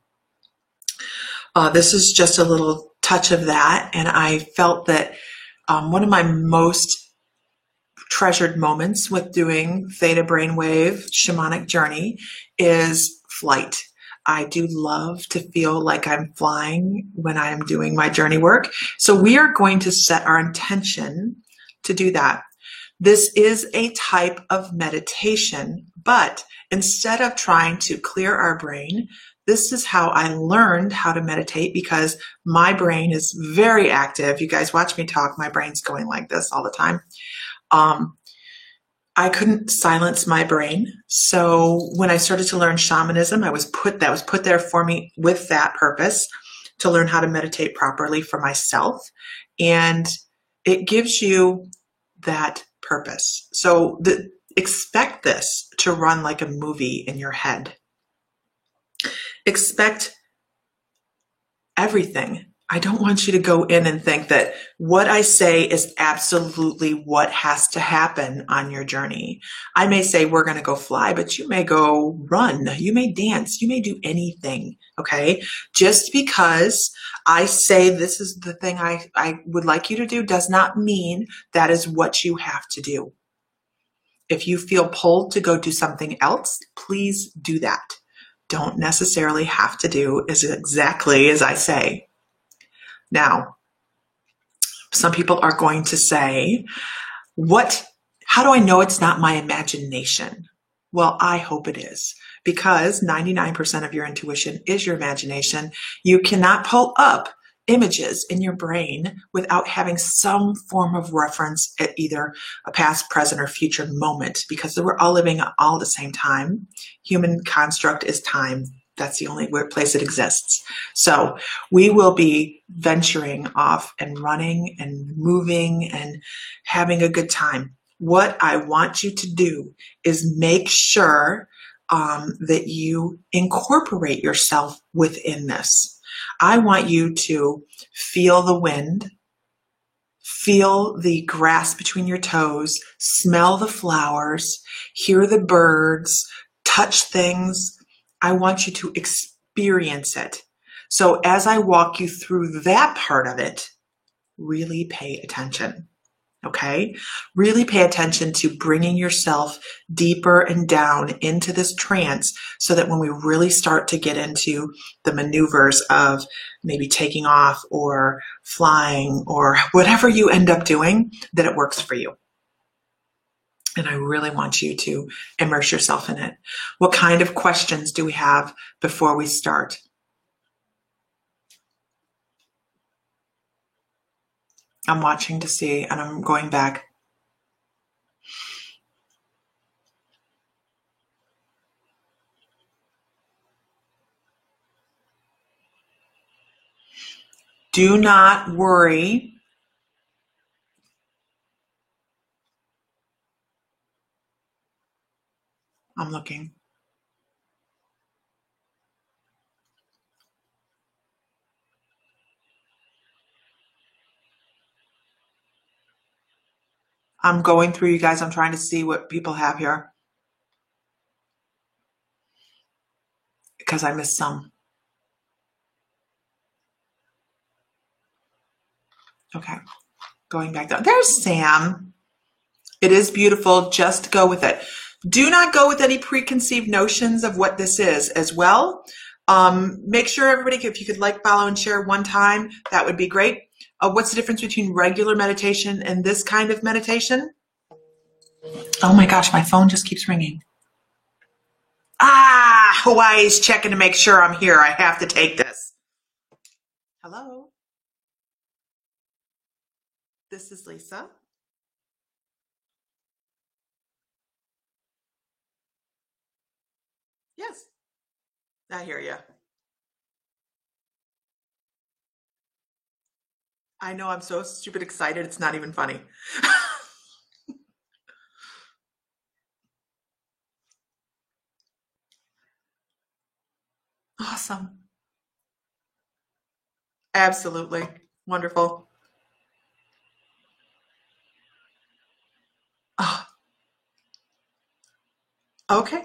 this is just a little touch of that. And I felt that one of my most treasured moments with doing Theta Brainwave Shamanic Journey is flight. I do love to feel like I'm flying when I'm doing my journey work. So we are going to set our intention to do that. This is a type of meditation, but instead of trying to clear our brain, this is how I learned how to meditate, because my brain is very active. You guys watch me talk, my brain's going like this all the time. I couldn't silence my brain. So when I started to learn shamanism, that was put there for me with that purpose, to learn how to meditate properly for myself. And it gives you that purpose. So expect this to run like a movie in your head. Expect everything. I don't want you to go in and think that what I say is absolutely what has to happen on your journey. I may say we're going to go fly, but you may go run. You may dance. You may do anything. Okay. Just because I say this is the thing I would like you to do does not mean that is what you have to do. If you feel pulled to go do something else, please do that. Don't necessarily have to do as exactly as I say. Now, some people are going to say, how do I know it's not my imagination? Well, I hope it is, because 99% of your intuition is your imagination. You cannot pull up images in your brain without having some form of reference at either a past, present, or future moment, because we're all living all at the same time. Human construct is time. That's the only place it exists. So we will be venturing off and running and moving and having a good time. What I want you to do is make sure that you incorporate yourself within this. I want you to feel the wind, feel the grass between your toes, smell the flowers, hear the birds, touch things. I want you to experience it. So as I walk you through that part of it, really pay attention. Okay? Really pay attention to bringing yourself deeper and down into this trance so that when we really start to get into the maneuvers of maybe taking off or flying or whatever you end up doing, that it works for you. And I really want you to immerse yourself in it. What kind of questions do we have before we start? I'm watching to see, and I'm going back. Do not worry. I'm looking. I'm going through, you guys. I'm trying to see what people have here because I missed some. Okay, going back down. There's Sam. It is beautiful. Just go with it. Do not go with any preconceived notions of what this is as well. Make sure everybody, if you could like, follow, and share one time, that would be great. What's the difference between regular meditation and this kind of meditation? Oh my gosh, my phone just keeps ringing. Hawaii's checking to make sure I'm here. I have to take this. Hello? This is Lisa. Yes, I hear you. I know, I'm so stupid excited. It's not even funny. Awesome. Absolutely. Wonderful. Oh, okay.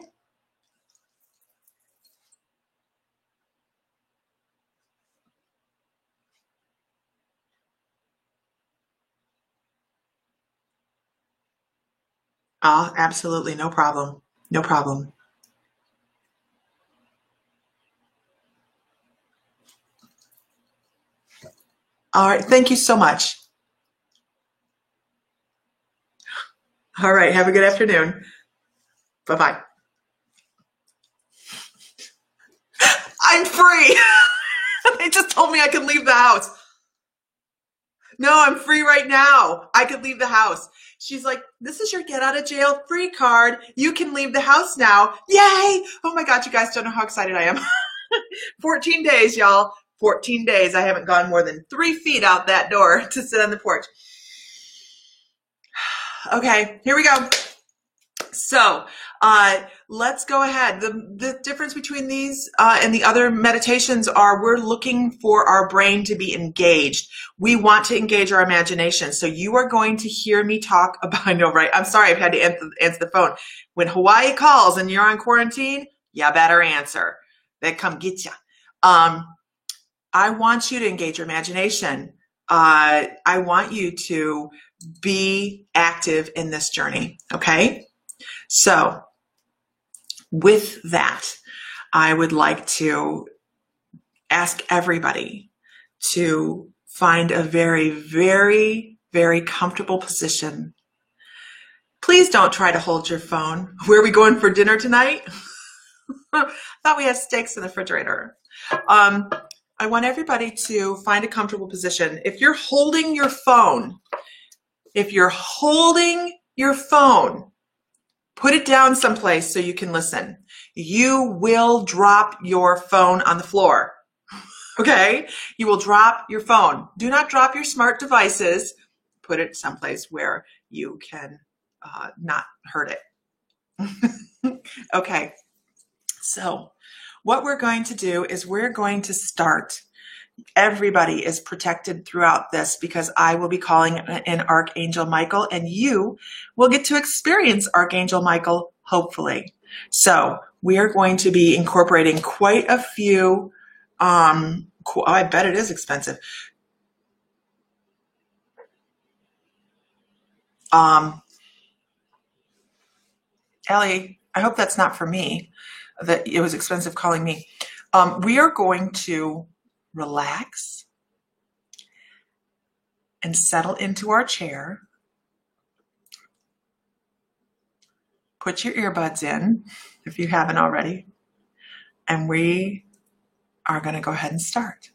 Absolutely. No problem. No problem. All right. Thank you so much. All right. Have a good afternoon. Bye-bye. I'm free. They just told me I could leave the house. No, I'm free right now. I could leave the house. She's like, this is your get out of jail free card. You can leave the house now. Yay. Oh my God, you guys don't know how excited I am. 14 days, y'all. 14 days. I haven't gone more than 3 feet out that door to sit on the porch. Okay, here we go. So let's go ahead. The difference between these and the other meditations are we're looking for our brain to be engaged. We want to engage our imagination. So you are going to hear me talk about, I know, right? I'm sorry, I've had to answer the phone. When Hawaii calls and you're on quarantine, you better answer. They come get you. I want you to engage your imagination. I want you to be active in this journey, okay? So with that, I would like to ask everybody to find a very, very, very comfortable position. Please don't try to hold your phone. Where are we going for dinner tonight? Thought we had steaks in the refrigerator. I want everybody to find a comfortable position. If you're holding your phone, put it down someplace so you can listen. You will drop your phone on the floor. Okay? You will drop your phone. Do not drop your smart devices. Put it someplace where you can not hurt it. Okay. So what we're going to do is we're going to start. Everybody is protected throughout this because I will be calling in Archangel Michael, and you will get to experience Archangel Michael, hopefully. So we are going to be incorporating quite a few, I bet it is expensive. Ellie, I hope that's not for me, that it was expensive calling me. We are going to relax and settle into our chair. Put your earbuds in if you haven't already. And we are going to go ahead and start.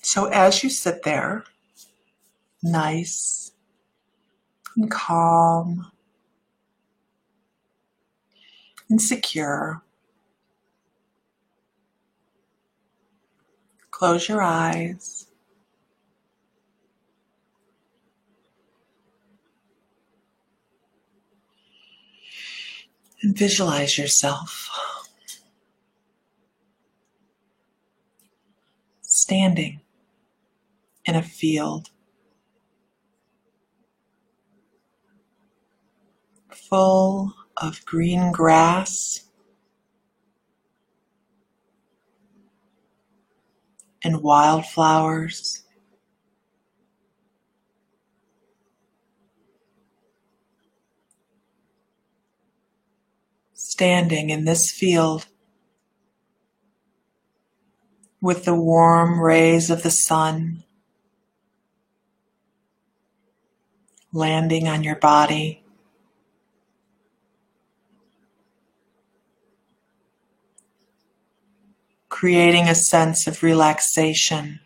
So as you sit there, nice and calm and secure, close your eyes. And visualize yourself standing in a field full of green grass and wildflowers. Standing in this field with the warm rays of the sun landing on your body. Creating a sense of relaxation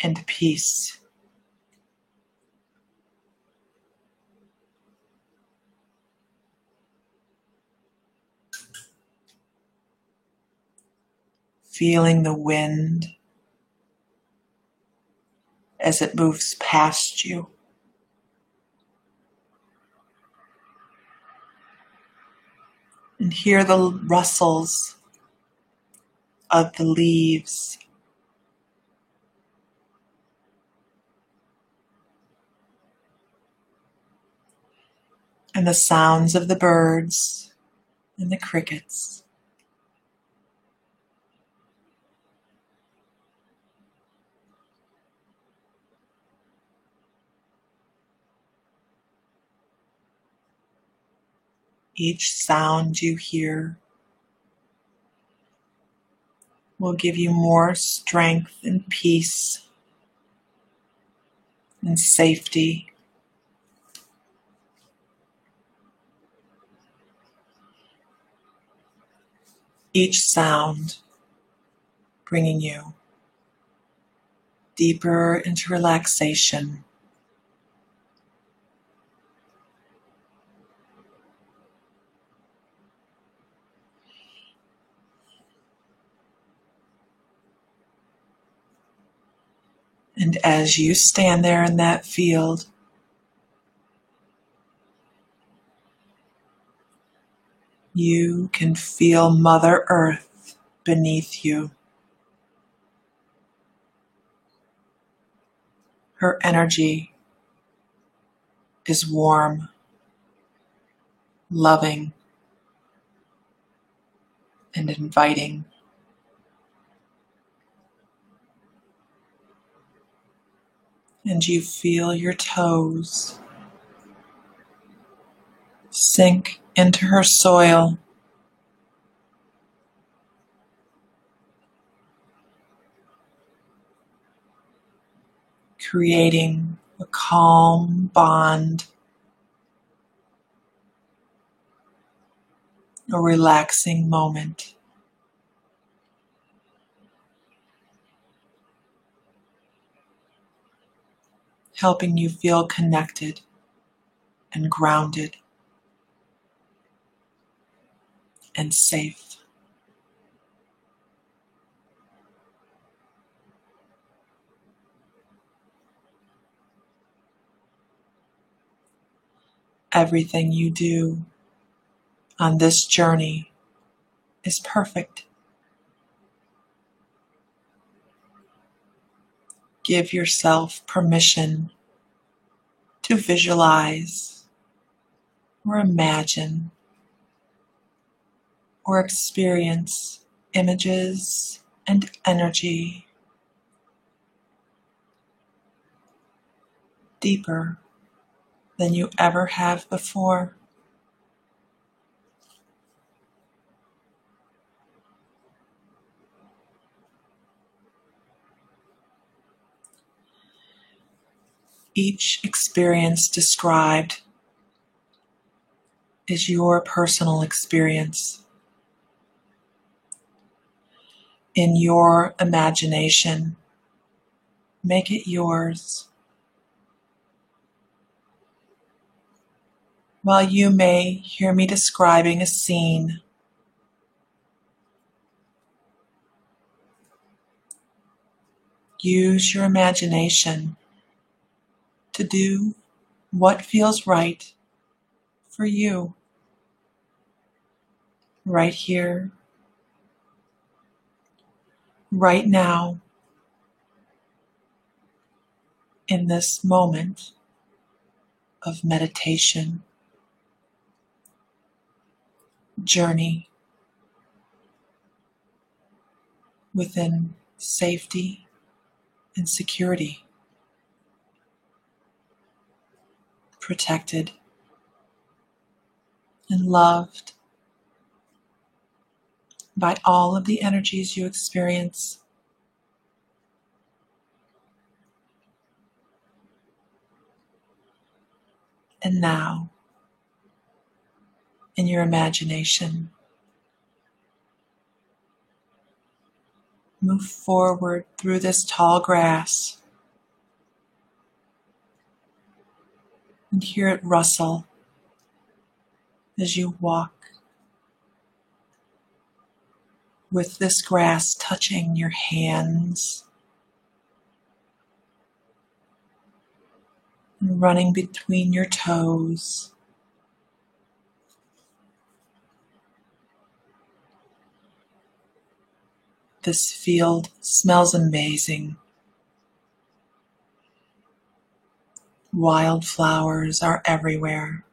and peace. Feeling the wind as it moves past you. And hear the rustles of the leaves. And the sounds of the birds and the crickets. Each sound you hear will give you more strength and peace and safety. Each sound bringing you deeper into relaxation. And as you stand there in that field, you can feel Mother Earth beneath you. Her energy is warm, loving, and inviting. And you feel your toes sink into her soil. creating a calm bond, a relaxing moment. Helping you feel connected and grounded and safe. Everything you do on this journey is perfect. Give yourself permission to visualize or imagine or experience images and energy deeper than you ever have before. Each experience described is your personal experience. In your imagination, make it yours. While you may hear me describing a scene, use your imagination to do what feels right for you, right here, right now, in this moment of meditation, journey within safety and security, protected and loved by all of the energies you experience. And now, in your imagination, move forward through this tall grass and hear it rustle as you walk, with this grass touching your hands and running between your toes. This field smells amazing. Wildflowers are everywhere.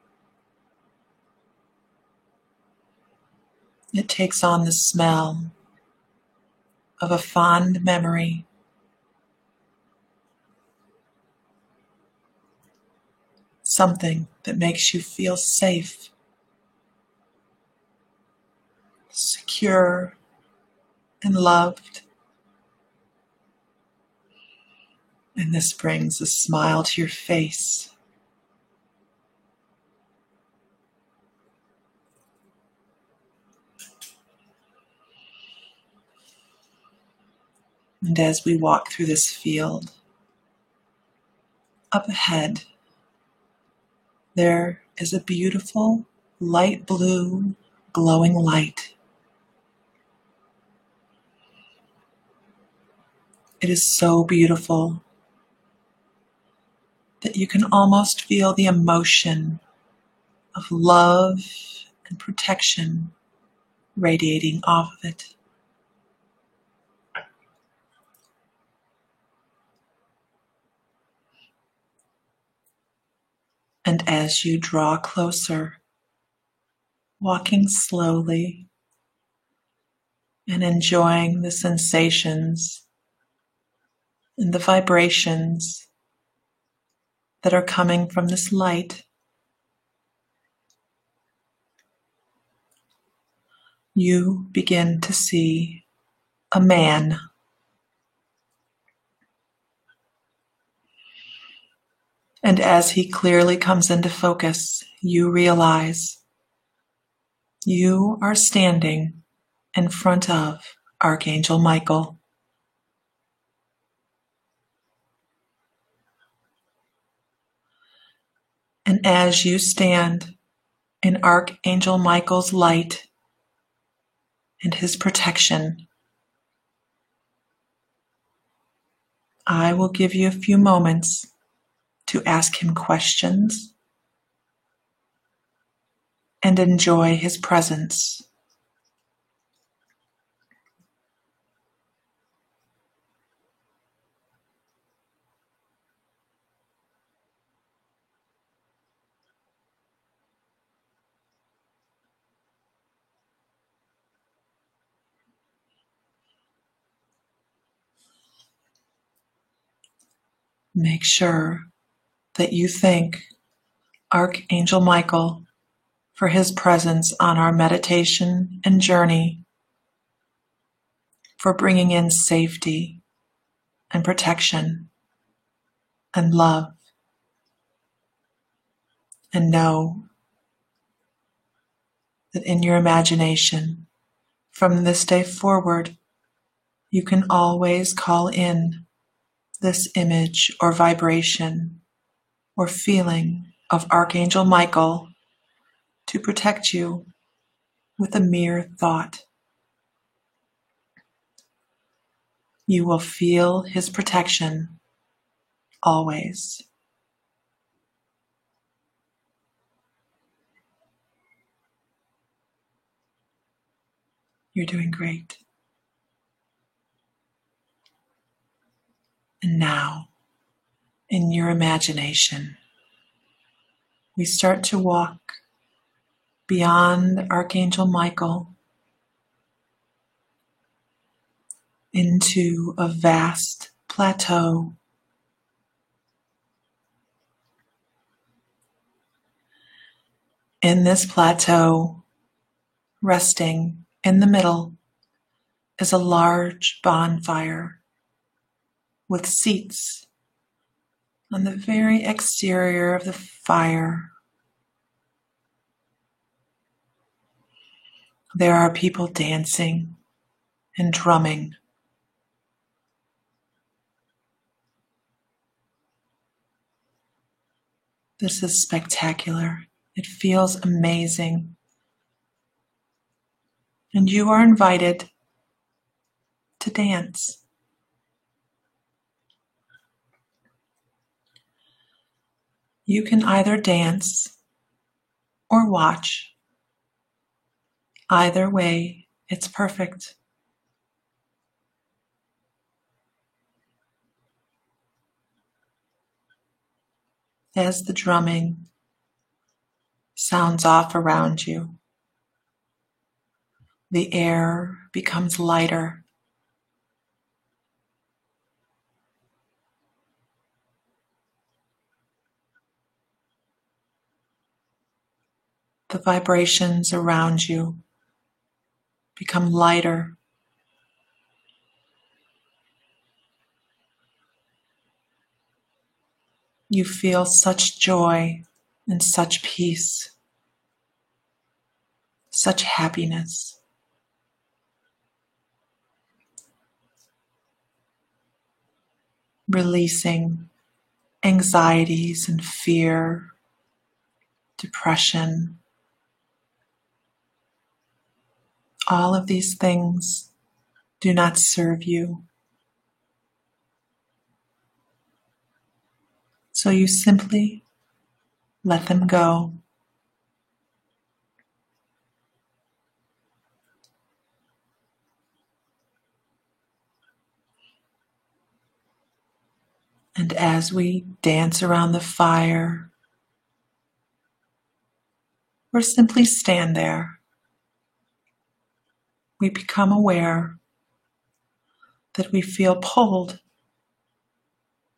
It takes on the smell of a fond memory. Something that makes you feel safe, secure, and loved. And this brings a smile to your face. And as we walk through this field, up ahead, there is a beautiful light blue glowing light. It is so beautiful that you can almost feel the emotion of love and protection radiating off of it. And as you draw closer, walking slowly and enjoying the sensations and the vibrations that are coming from this light, you begin to see a man. And as he clearly comes into focus, you realize you are standing in front of Archangel Michael. And as you stand in Archangel Michael's light and his protection, I will give you a few moments to ask him questions and enjoy his presence. Make sure that you thank Archangel Michael for his presence on our meditation and journey, for bringing in safety and protection and love. And know that in your imagination, from this day forward, you can always call in this image or vibration or feeling of Archangel Michael to protect you with a mere thought. You will feel his protection always. You're doing great. And now, in your imagination, we start to walk beyond Archangel Michael into a vast plateau. In this plateau, resting in the middle, is a large bonfire with seats on the very exterior of the fire. There are people dancing and drumming. This is spectacular. It feels amazing. And you are invited to dance. You can either dance or watch. Either way, it's perfect. As the drumming sounds off around you, the air becomes lighter. The vibrations around you become lighter. You feel such joy and such peace, such happiness. Releasing anxieties and fear, depression. All of these things do not serve you. So you simply let them go. And as we dance around the fire, or simply stand there, we become aware that we feel pulled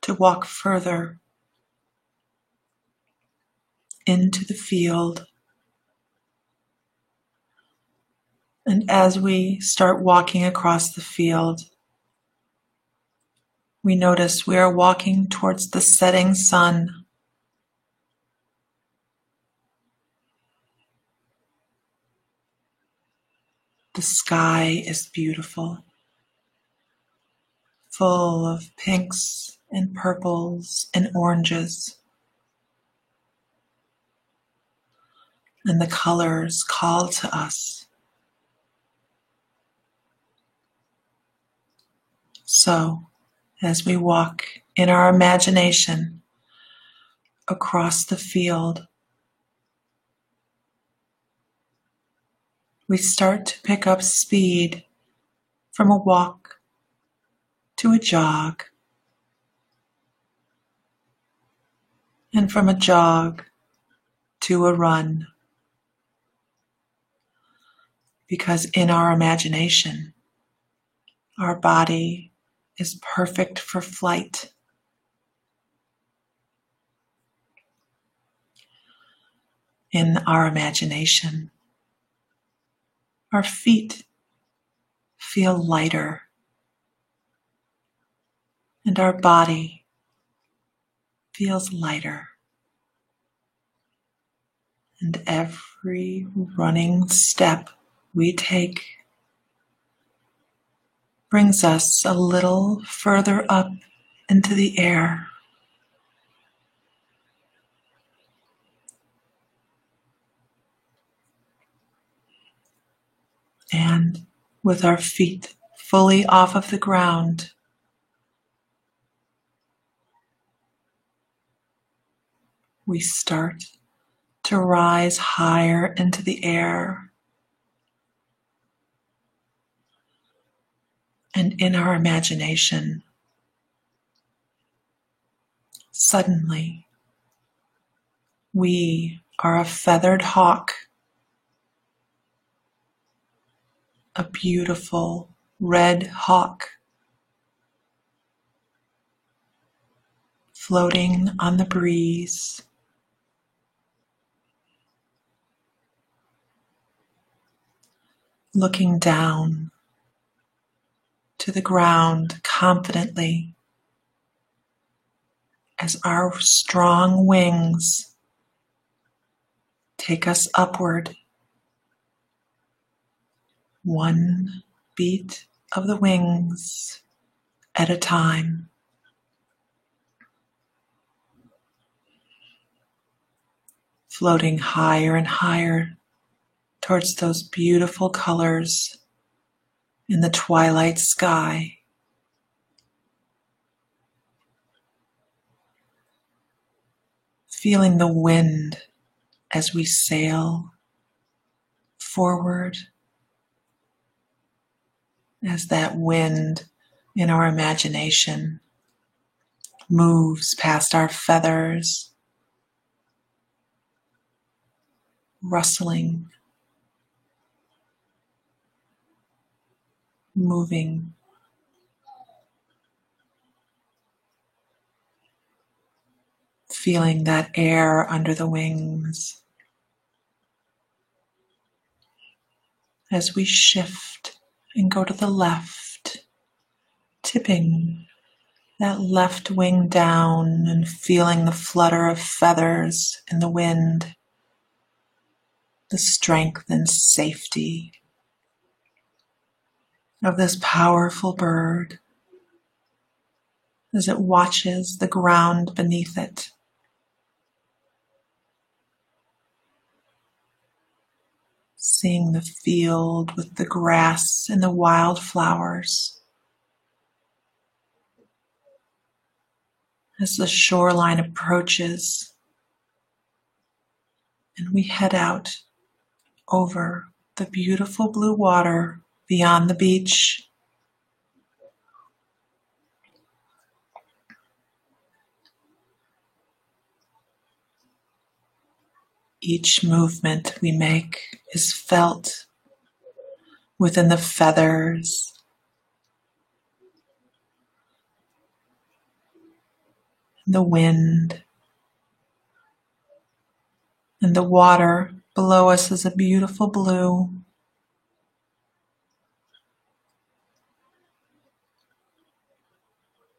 to walk further into the field. And as we start walking across the field, we notice we are walking towards the setting sun The sky is beautiful, full of pinks and purples and oranges. And the colors call to us. So, as we walk in our imagination across the field, we start to pick up speed from a walk to a jog, and from a jog to a run. Because in our imagination, our body is perfect for flight. In our imagination, our feet feel lighter, and our body feels lighter. And every running step we take brings us a little further up into the air. And with our feet fully off of the ground, we start to rise higher into the air. And in our imagination, suddenly, we are a feathered hawk, a beautiful red hawk, floating on the breeze. Looking down to the ground confidently as our strong wings take us upward. One beat of the wings at a time. Floating higher and higher towards those beautiful colors in the twilight sky. Feeling the wind as we sail forward, as that wind in our imagination moves past our feathers, rustling, moving. Feeling that air under the wings as we shift and go to the left, tipping that left wing down and feeling the flutter of feathers in the wind, the strength and safety of this powerful bird as it watches the ground beneath it. Seeing the field with the grass and the wildflowers. As the shoreline approaches and we head out over the beautiful blue water beyond the beach. Each movement we make is felt within the feathers, the wind, and the water below us is a beautiful blue.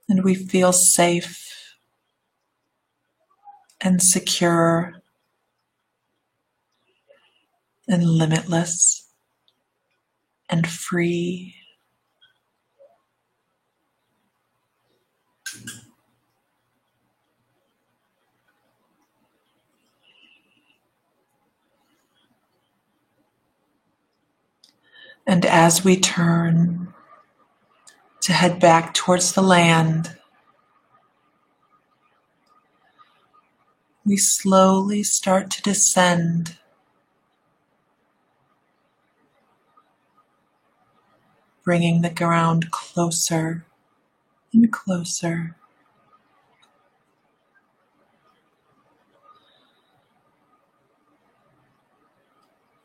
And we feel safe and secure and limitless and free. And as we turn to head back towards the land, we slowly start to descend, bringing the ground closer and closer.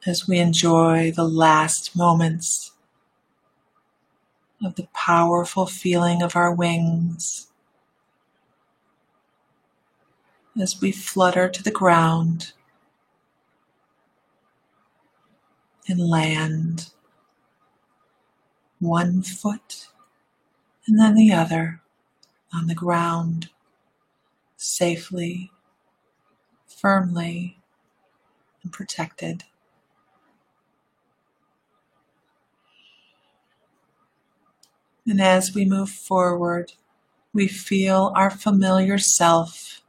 As we enjoy the last moments of the powerful feeling of our wings, as we flutter to the ground and land, one foot and then the other on the ground, safely, firmly, and protected. And as we move forward, we feel our familiar self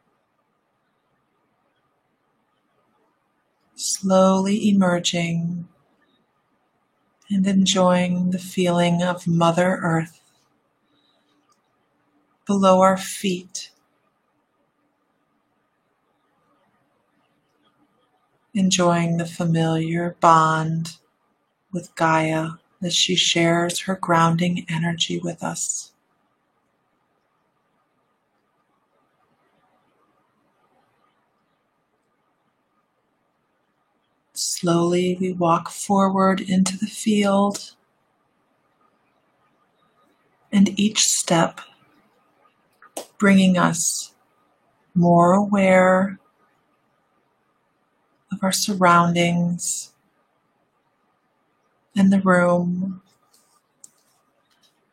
slowly emerging and enjoying the feeling of Mother Earth below our feet, enjoying the familiar bond with Gaia as she shares her grounding energy with us. Slowly we walk forward into the field, and each step bringing us more aware of our surroundings and the room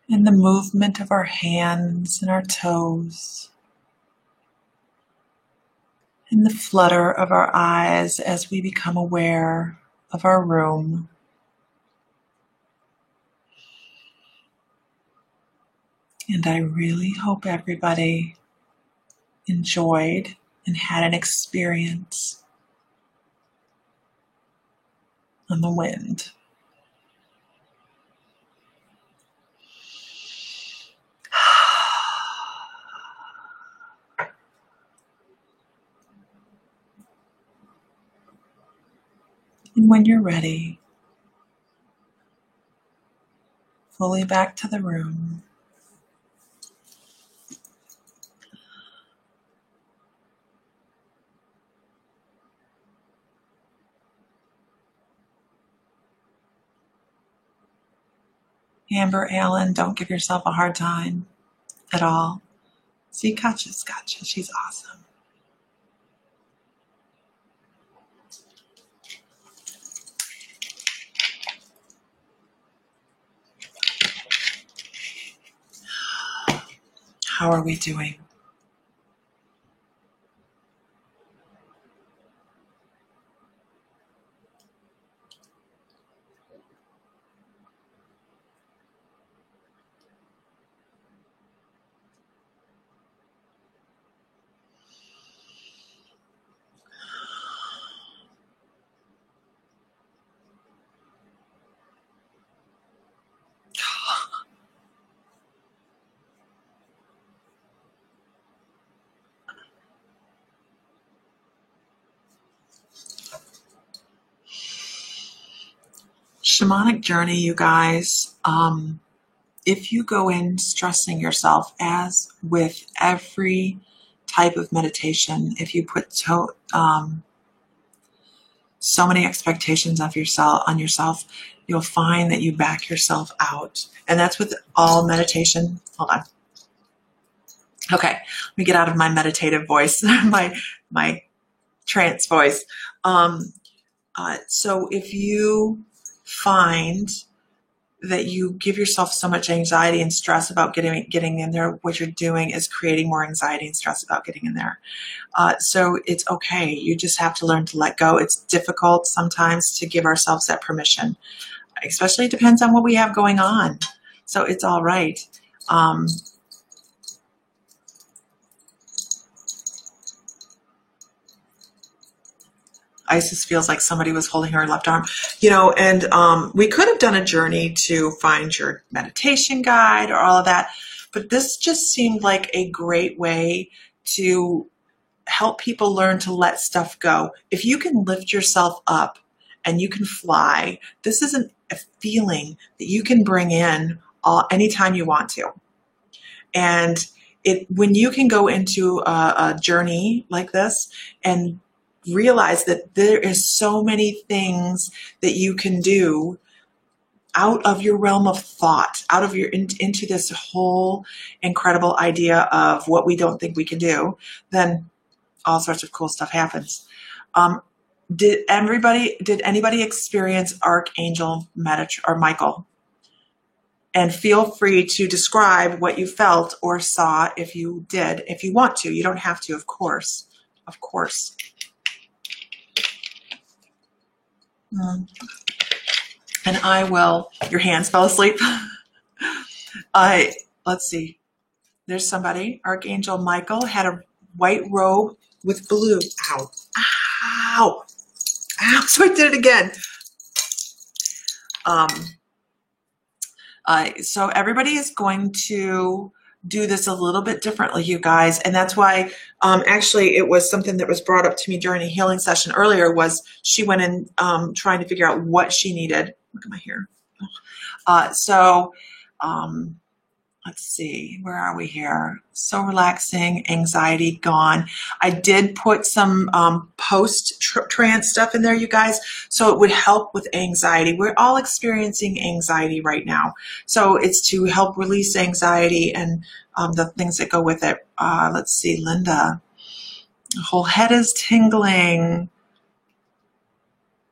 and the movement of our hands and our toes and the flutter of our eyes as we become aware of our room. And I really hope everybody enjoyed and had an experience on the wind. And when you're ready, fully back to the room. Amber Allen, don't give yourself a hard time at all. See, Katja's gotcha. She's awesome. How are we doing? Shamanic journey, you guys. If you go in stressing yourself, as with every type of meditation, if you put so many expectations of yourself, you'll find that you back yourself out. And that's with all meditation. Hold on. Okay, let me get out of my meditative voice, my trance voice. So if you find that you give yourself so much anxiety and stress about getting in there, what you're doing is creating more anxiety and stress about getting in there. So it's okay. You just have to learn to let go. It's difficult sometimes to give ourselves that permission. especially it depends on what we have going on. So it's all right. Isis feels like somebody was holding her left arm, and we could have done a journey to find your meditation guide or all of that, but this just seemed like a great way to help people learn to let stuff go. If you can lift yourself up and you can fly, this is a feeling that you can bring in anytime you want to. And when you can go into a journey like this and realize that there is so many things that you can do out of your realm of thought, out of into this whole incredible idea of what we don't think we can do, then all sorts of cool stuff happens. Did anybody experience Archangel Michael? And feel free to describe what you felt or saw if you did, if you want to. You don't have to, of course. Of course. And I will, your hands fell asleep. Let's see. There's somebody, Archangel Michael, had a white robe with blue. Ow. Ow. Ow. So I did it again. So everybody is going to do this a little bit differently, you guys. And that's why, actually, it was something that was brought up to me during a healing session earlier, was she went in trying to figure out what she needed. Look at my hair. Let's see, where are we here? So relaxing, anxiety gone. I did put some post-trance stuff in there, you guys, so it would help with anxiety. We're all experiencing anxiety right now. So it's to help release anxiety and the things that go with it. Let's see, Linda. The whole head is tingling.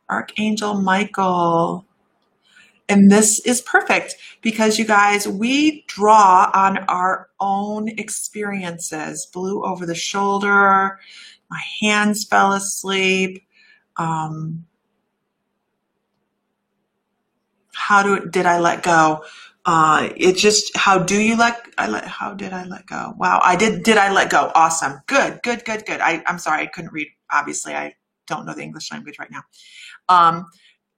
Archangel Michael. And this is perfect because, you guys, we draw on our own experiences. Blue over the shoulder. My hands fell asleep. Did I let go? How did I let go? Wow, I did I let go? Awesome. Good. I'm sorry, I couldn't read. Obviously, I don't know the English language right now.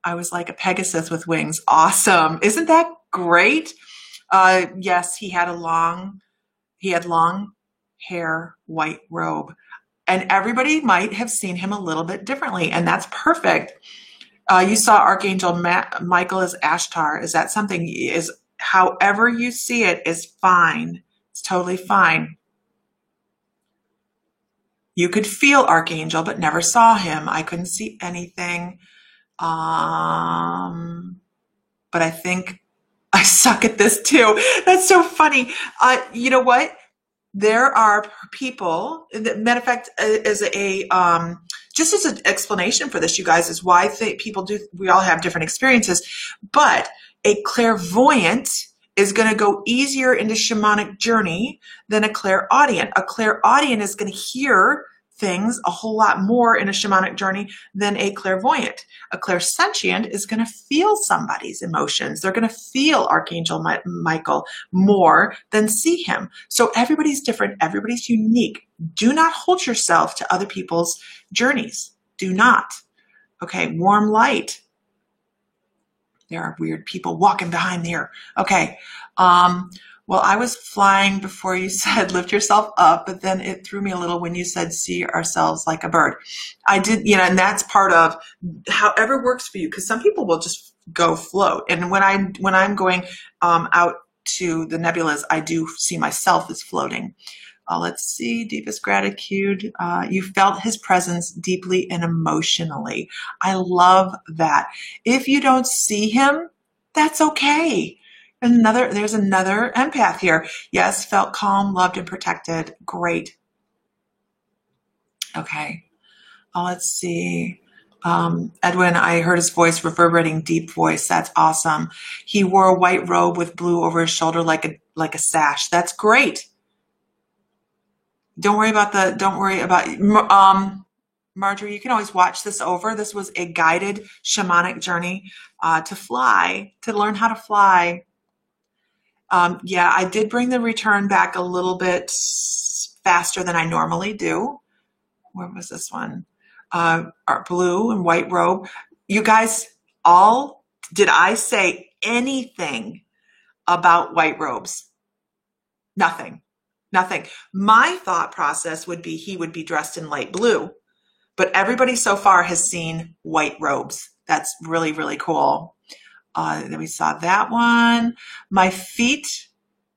I was like a Pegasus with wings. Awesome. Isn't that great? Yes, he had long hair, white robe. And everybody might have seen him a little bit differently, and that's perfect. You saw Archangel Michael as Ashtar. Is that something? However you see it is fine. It's totally fine. You could feel Archangel, but never saw him. I couldn't see anything. But I think I suck at this too. That's so funny. You know what? There are people, matter of fact, just as an explanation for this, you guys, is why we all have different experiences, but a clairvoyant is going to go easier into shamanic journey than a clairaudient. A clairaudient is going to hear things a whole lot more in a shamanic journey than a clairvoyant. A clairsentient is going to feel somebody's emotions. They're going to feel Archangel Michael more than see him. So everybody's different. Everybody's unique. Do not hold yourself to other people's journeys. Do not. Okay, warm light. There are weird people walking behind there. Okay. Well, I was flying before you said lift yourself up, but then it threw me a little when you said see ourselves like a bird. I did, and that's part of however works for you, because some people will just go float. And when I'm going out to the nebulas, I do see myself as floating. Let's see, deepest gratitude. You felt his presence deeply and emotionally. I love that. If you don't see him, that's okay. There's another empath here. Yes, felt calm, loved, and protected. Great. Okay. Let's see. Edwin, I heard his voice, reverberating deep voice. That's awesome. He wore a white robe with blue over his shoulder like a sash. That's great. Don't worry about Marjorie, you can always watch this over. This was a guided shamanic journey to fly, to learn how to fly. Yeah, I did bring the return back a little bit faster than I normally do. Where was this one? Our blue and white robe. You guys did I say anything about white robes? Nothing. Nothing. My thought process would be he would be dressed in light blue, but everybody so far has seen white robes. That's really, really cool. Then we saw that one. My feet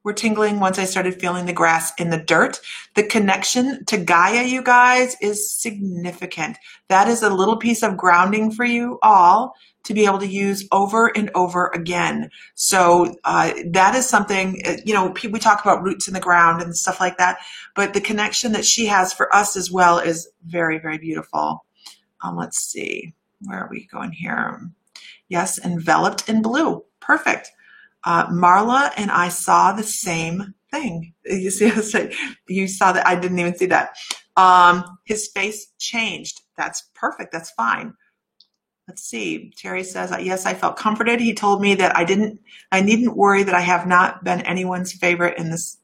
were tingling once I started feeling the grass in the dirt. The connection to Gaia, you guys, is significant. That is a little piece of grounding for you all to be able to use over and over again. So that is something, we talk about roots in the ground and stuff like that, but the connection that she has for us as well is very, very beautiful. Let's see, where are we going here? Yes, enveloped in blue. Perfect. Marla and I saw the same thing. You see, you saw that. I didn't even see that. His face changed. That's perfect. That's fine. Let's see. Terry says, yes, I felt comforted. He told me that I needn't worry that I have not been anyone's favorite in this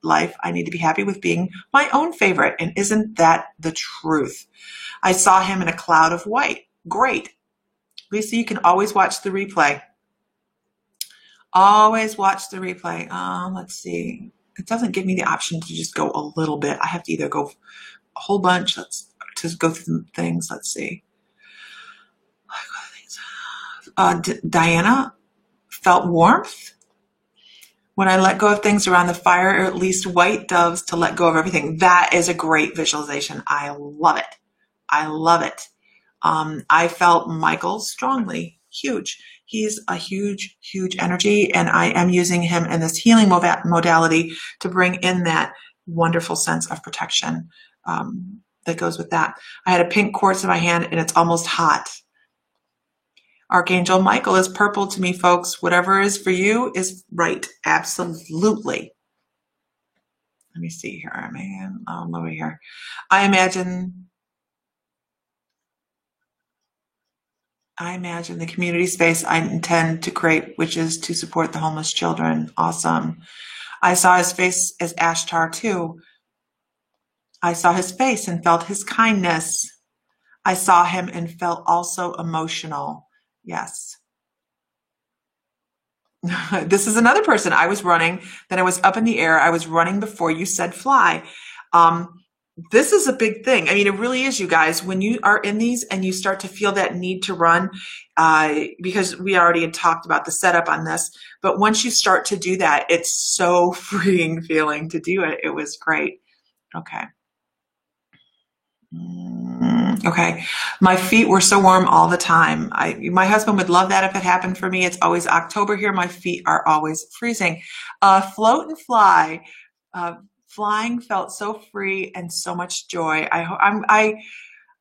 life. I need to be happy with being my own favorite. And isn't that the truth? I saw him in a cloud of white. Great. Lisa, you can always watch the replay. Always watch the replay. Let's see. It doesn't give me the option to just go a little bit. I have to either go a whole bunch. Let's just go through some things. Let's see. Diana felt warmth when I let go of things around the fire, or at least white doves to let go of everything. That is a great visualization. I love it. I love it. I felt Michael strongly. Huge. He's a huge, huge energy, and I am using him in this healing modality to bring in that wonderful sense of protection that goes with that. I had a pink quartz in my hand, and it's almost hot. Archangel Michael is purple to me, folks. Whatever is for you is right. Absolutely. Let me see here. I'm over here. I imagine the community space I intend to create, which is to support the homeless children. Awesome. I saw his face as Ashtar too. I saw his face and felt his kindness. I saw him and felt also emotional. Yes. This is another person. I was running, then I was up in the air. I was running before you said fly. This is a big thing. I mean, it really is, you guys, when you are in these and you start to feel that need to run, because we already had talked about the setup on this, but once you start to do that, it's so freeing feeling to do it. It was great. Okay. Okay. My feet were so warm all the time. My husband would love that if it happened for me. It's always October here. My feet are always freezing. Float and fly. Flying felt so free and so much joy.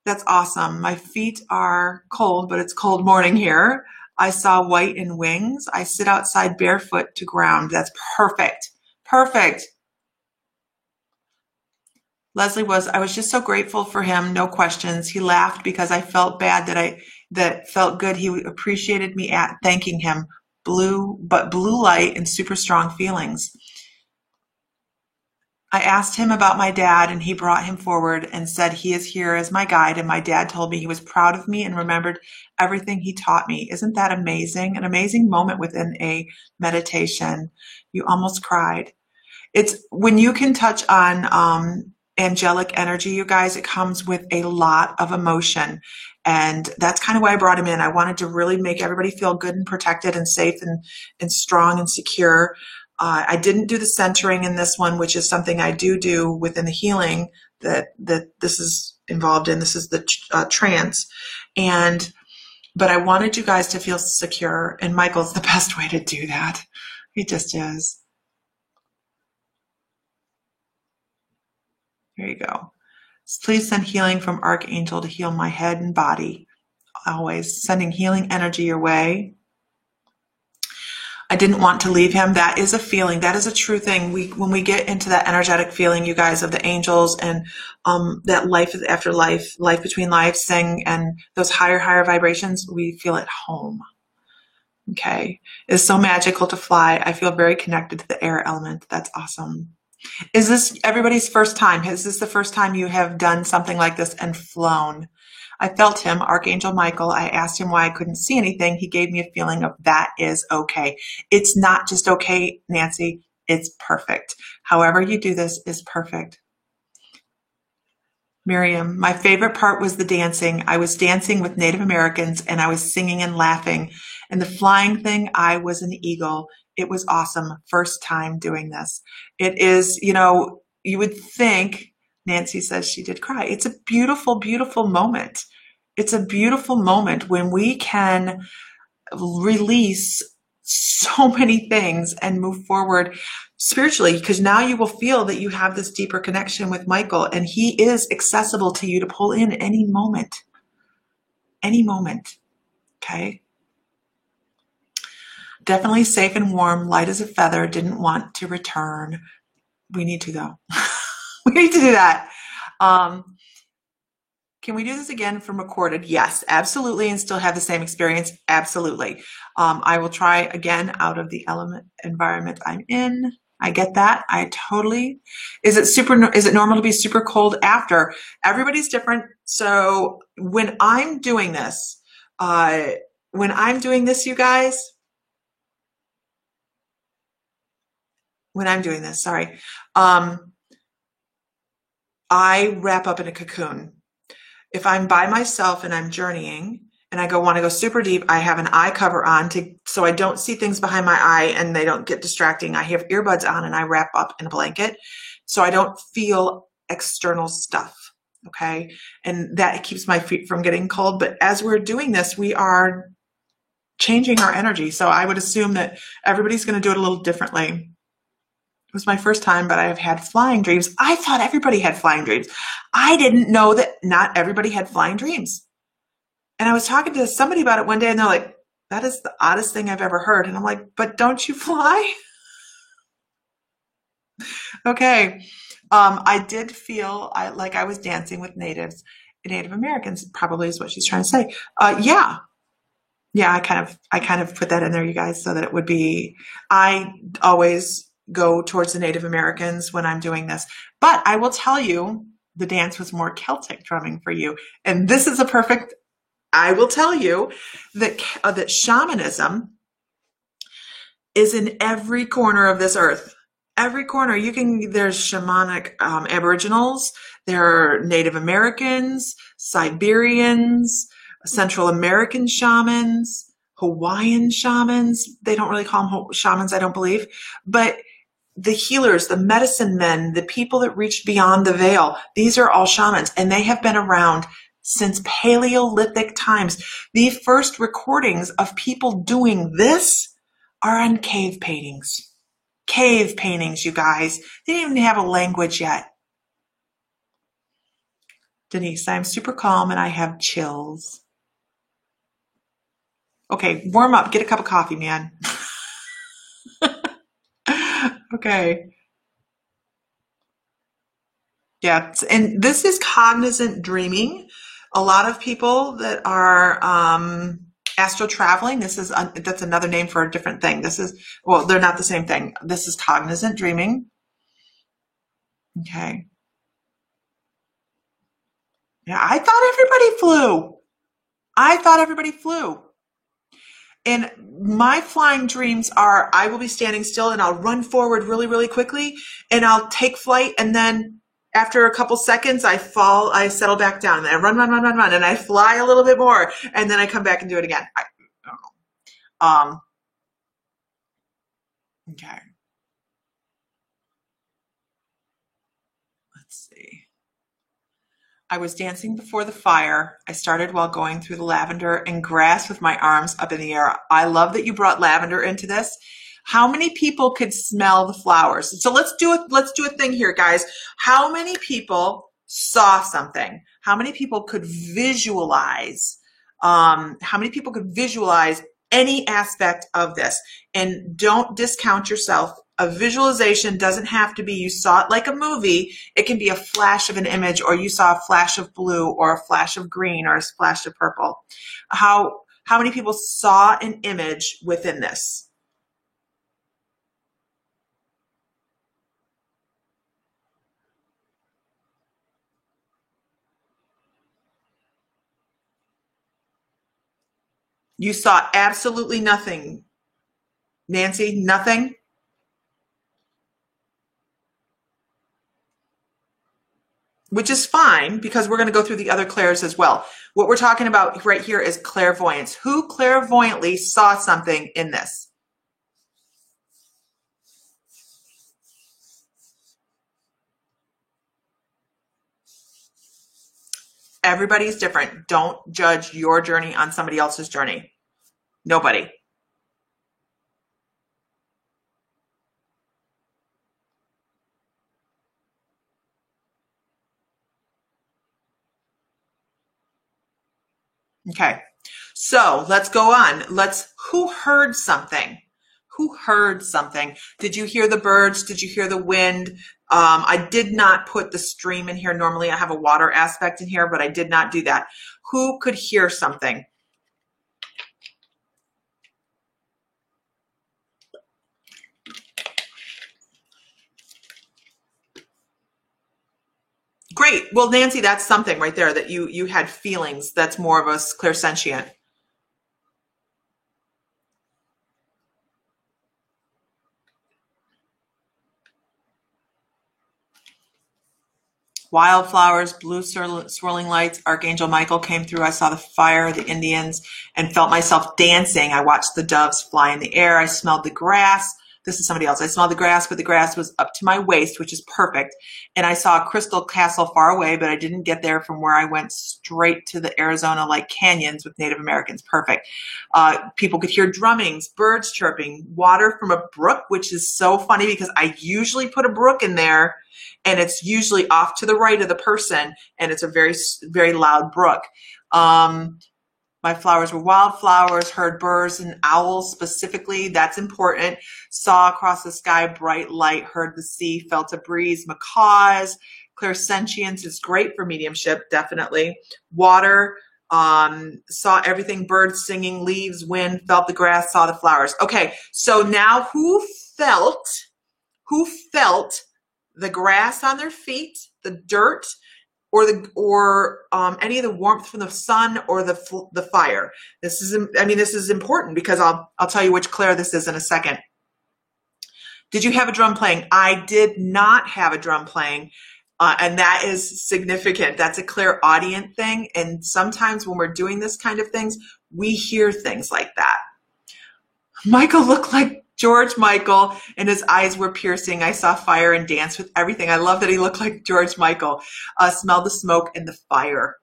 That's awesome. My feet are cold, but it's cold morning here. I saw white and wings. I sit outside barefoot to ground. That's perfect. Perfect. Leslie I was just so grateful for him. No questions. He laughed because I felt bad that felt good. He appreciated me thanking him. Blue light and super strong feelings. I asked him about my dad, and he brought him forward and said he is here as my guide, and my dad told me he was proud of me and remembered everything he taught me. Isn't that amazing? An amazing moment within a meditation. You almost cried. It's when you can touch on angelic energy, you guys, it comes with a lot of emotion. And that's kind of why I brought him in. I wanted to really make everybody feel good and protected and safe and strong and secure. I didn't do the centering in this one, which is something I do within the healing that this is involved in. This is the trance. But I wanted you guys to feel secure, and Michael's the best way to do that. He just is. There you go. Please send healing from Archangel to heal my head and body. Always sending healing energy your way. I didn't want to leave him. That is a feeling. That is a true thing. When we get into that energetic feeling, you guys, of the angels and that life is after life, life between lives thing, and those higher vibrations, we feel at home. Okay. It's so magical to fly. I feel very connected to the air element. That's awesome. Is this everybody's first time? Is this the first time you have done something like this and flown? I felt him, Archangel Michael. I asked him why I couldn't see anything. He gave me a feeling of that is okay. It's not just okay, Nancy. It's perfect. However you do this is perfect. Miriam, my favorite part was the dancing. I was dancing with Native Americans and I was singing and laughing. And the flying thing, I was an eagle. It was awesome. First time doing this. It is, you would think, Nancy says she did cry. It's a beautiful, beautiful moment. It's a beautiful moment when we can release so many things and move forward spiritually, because now you will feel that you have this deeper connection with Michael and he is accessible to you to pull in any moment. Any moment. Okay. Definitely safe and warm, light as a feather, didn't want to return. We need to though. We need to do that. Can we do this again from recorded? Yes, absolutely. And still have the same experience? Absolutely. I will try again out of the environment I'm in. I get that. Is it normal to be super cold after? Everybody's different. So when I'm doing this, you guys, I wrap up in a cocoon. If I'm by myself and I'm journeying and I want to go super deep, I have an eye cover on so I don't see things behind my eye and they don't get distracting. I have earbuds on and I wrap up in a blanket so I don't feel external stuff. Okay. And that keeps my feet from getting cold. But as we're doing this, we are changing our energy. So I would assume that everybody's going to do it a little differently. It was my first time, but I've had flying dreams. I thought everybody had flying dreams. I didn't know that not everybody had flying dreams. And I was talking to somebody about it one day and they're like, that is the oddest thing I've ever heard. And I'm like, but don't you fly? Okay. I did feel like I was dancing with Native Americans, probably is what she's trying to say. Yeah. Yeah, I kind of put that in there, you guys, so that it would be, I always go towards the Native Americans when I'm doing this. But I will tell you, the dance was more Celtic drumming for you. And this is I will tell you that shamanism is in every corner of this earth. Every corner. There's shamanic Aboriginals, there are Native Americans, Siberians, Central American shamans, Hawaiian shamans. They don't really call them shamans, I don't believe. But the healers, the medicine men, the people that reached beyond the veil, these are all shamans, and they have been around since Paleolithic times. The first recordings of people doing this are on cave paintings. Cave paintings, you guys. They didn't even have a language yet. Denise, I'm super calm and I have chills. Okay, warm up. Get a cup of coffee, man. Okay. Yeah, and this is cognizant dreaming. A lot of people that are astral traveling, that's another name for a different thing. They're not the same thing. This is cognizant dreaming. Okay. Yeah, I thought everybody flew. And my flying dreams are, I will be standing still and I'll run forward really, really quickly and I'll take flight. And then after a couple seconds, I settle back down and then I run. And I fly a little bit more. And then I come back and do it again. I don't know. Okay. Let's see. I was dancing before the fire. I started while going through the lavender and grass with my arms up in the air. I love that you brought lavender into this. How many people could smell the flowers? So let's do a thing here, guys. How many people saw something? How many people could visualize? any aspect of this. And don't discount yourself. A visualization doesn't have to be you saw it like a movie. It can be a flash of an image, or you saw a flash of blue or a flash of green or a flash of purple. How many people saw an image within this? You saw absolutely nothing. Nancy, nothing? Which is fine, because we're going to go through the other clairs as well. What we're talking about right here is clairvoyance. Who clairvoyantly saw something in this? Everybody's different. Don't judge your journey on somebody else's journey. Nobody. Okay, so let's go on. Who heard something? Who heard something? Did you hear the birds? Did you hear the wind? I did not put the stream in here. Normally I have a water aspect in here, but I did not do that. Who could hear something? Great. Well, Nancy, that's something right there, that you had feelings. That's more of a clairsentient. Wildflowers, blue swirling lights, Archangel Michael came through. I saw the fire, the Indians, and felt myself dancing. I watched the doves fly in the air. I smelled the grass. This is somebody else. I smelled the grass, but the grass was up to my waist, which is perfect. And I saw a crystal castle far away, but I didn't get there from where I went straight to the Arizona like canyons with Native Americans. Perfect. People could hear drummings, birds chirping, water from a brook, which is so funny because I usually put a brook in there, and it's usually off to the right of the person, and it's a very, very loud brook. My flowers were wildflowers, heard birds and owls specifically. That's important. Saw across the sky, bright light, heard the sea, felt a breeze, macaws. Clairsentience is great for mediumship, definitely. Water, saw everything, birds singing, leaves, wind, felt the grass, saw the flowers. Okay, so now who felt the grass on their feet, the dirt, or any of the warmth from the sun or the fire? This is important, because I'll tell you which clair this is in a second. Did you have a drum playing? I did not have a drum playing, and that is significant. That's a clairaudient thing, and sometimes when we're doing this kind of things, we hear things like that. Michael looked like George Michael, and his eyes were piercing. I saw fire and danced with everything. I love that he looked like George Michael. Smelled the smoke and the fire.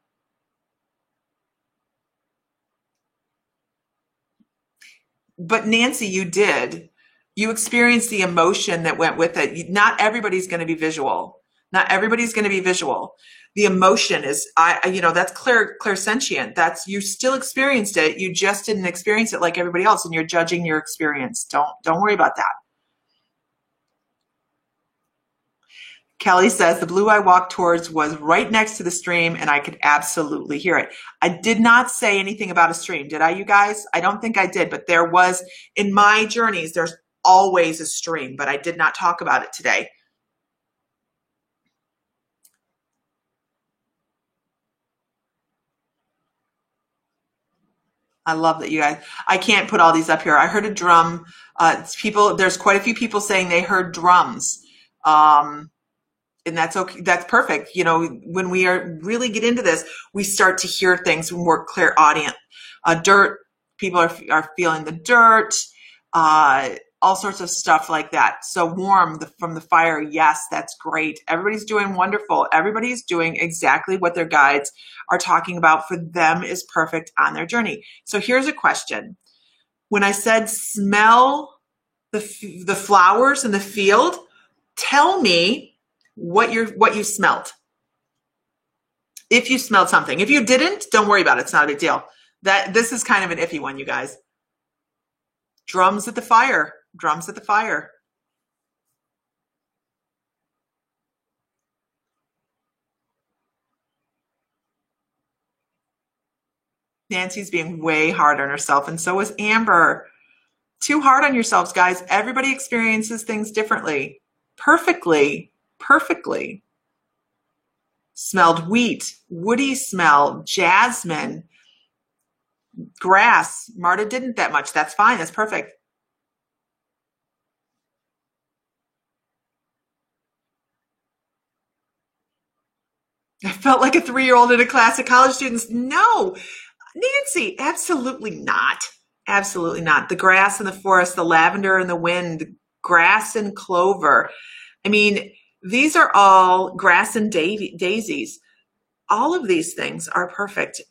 But Nancy, you did. You experienced the emotion that went with it. Not everybody's going to be visual. Not everybody's going to be visual. The emotion is, that's clairsentient. That's, you still experienced it. You just didn't experience it like everybody else, and you're judging your experience. Don't worry about that. Kelly says, the blue I walked towards was right next to the stream, and I could absolutely hear it. I did not say anything about a stream, did I, you guys? I don't think I did, but there was, in my journeys, there's always a stream, but I did not talk about it today. I love that, you guys. I can't put all these up here. I heard a drum. There's quite a few people saying they heard drums. And that's okay. That's perfect. When we really get into this, we start to hear things when we're clairaudient. Dirt, people are feeling the dirt, all sorts of stuff like that. So warm from the fire. Yes, that's great. Everybody's doing wonderful. Everybody's doing exactly what their guides are talking about for them is perfect on their journey. So here's a question. When I said smell the flowers in the field, tell me what you smelled. If you smelled something. If you didn't, don't worry about it. It's not a big deal. This is kind of an iffy one, you guys. Drums at the fire. Drums at the fire. Nancy's being way hard on herself, and so is Amber. Too hard on yourselves, guys. Everybody experiences things differently. Perfectly. Perfectly. Smelled wheat, woody smell, jasmine, grass. Marta didn't that much. That's fine. That's perfect. I felt like a 3-year-old in a class of college students. No, Nancy, absolutely not. Absolutely not. The grass and the forest, the lavender and the wind, grass and clover. I mean, these are all grass and daisies. All of these things are perfect.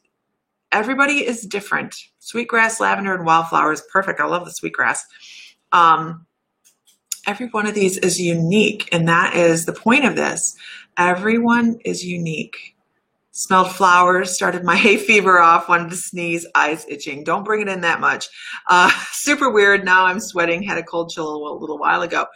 Everybody is different. Sweetgrass, lavender, and wildflower is perfect. I love the sweetgrass. Every one of these is unique, and that is the point of this. Everyone is unique. Smelled flowers, started my hay fever off, wanted to sneeze, eyes itching. Don't bring it in that much. Super weird. Now I'm sweating, had a cold chill a little while ago.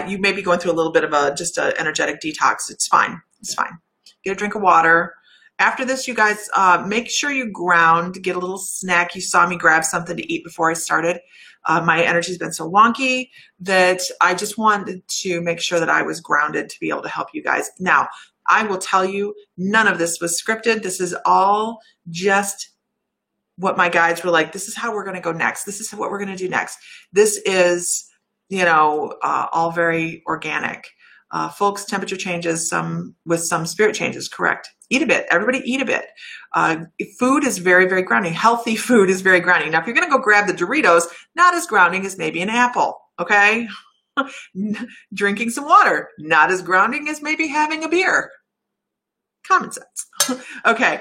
You may be going through a little bit of just an energetic detox. It's fine. It's fine. Get a drink of water. After this, you guys, make sure you ground, get a little snack. You saw me grab something to eat before I started. My energy's been so wonky that I just wanted to make sure that I was grounded to be able to help you guys. Now, I will tell you, none of this was scripted. This is all just what my guides were like. This is how we're going to go next. This is what we're going to do next. This is, all very organic. Folks, temperature changes, with some spirit changes, correct. Eat a bit. Everybody eat a bit. Food is very, very grounding. Healthy food is very grounding. Now, if you're going to go grab the Doritos, not as grounding as maybe an apple, okay? Drinking some water, not as grounding as maybe having a beer. Common sense. Okay.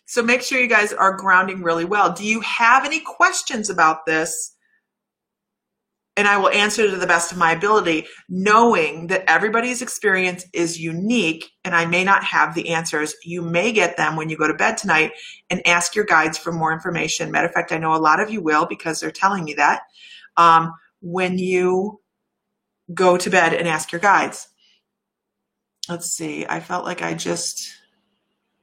So make sure you guys are grounding really well. Do you have any questions about this? And I will answer to the best of my ability, knowing that everybody's experience is unique and I may not have the answers. You may get them when you go to bed tonight and ask your guides for more information. Matter of fact, I know a lot of you will because they're telling me that when you go to bed and ask your guides. Let's see. I felt like I just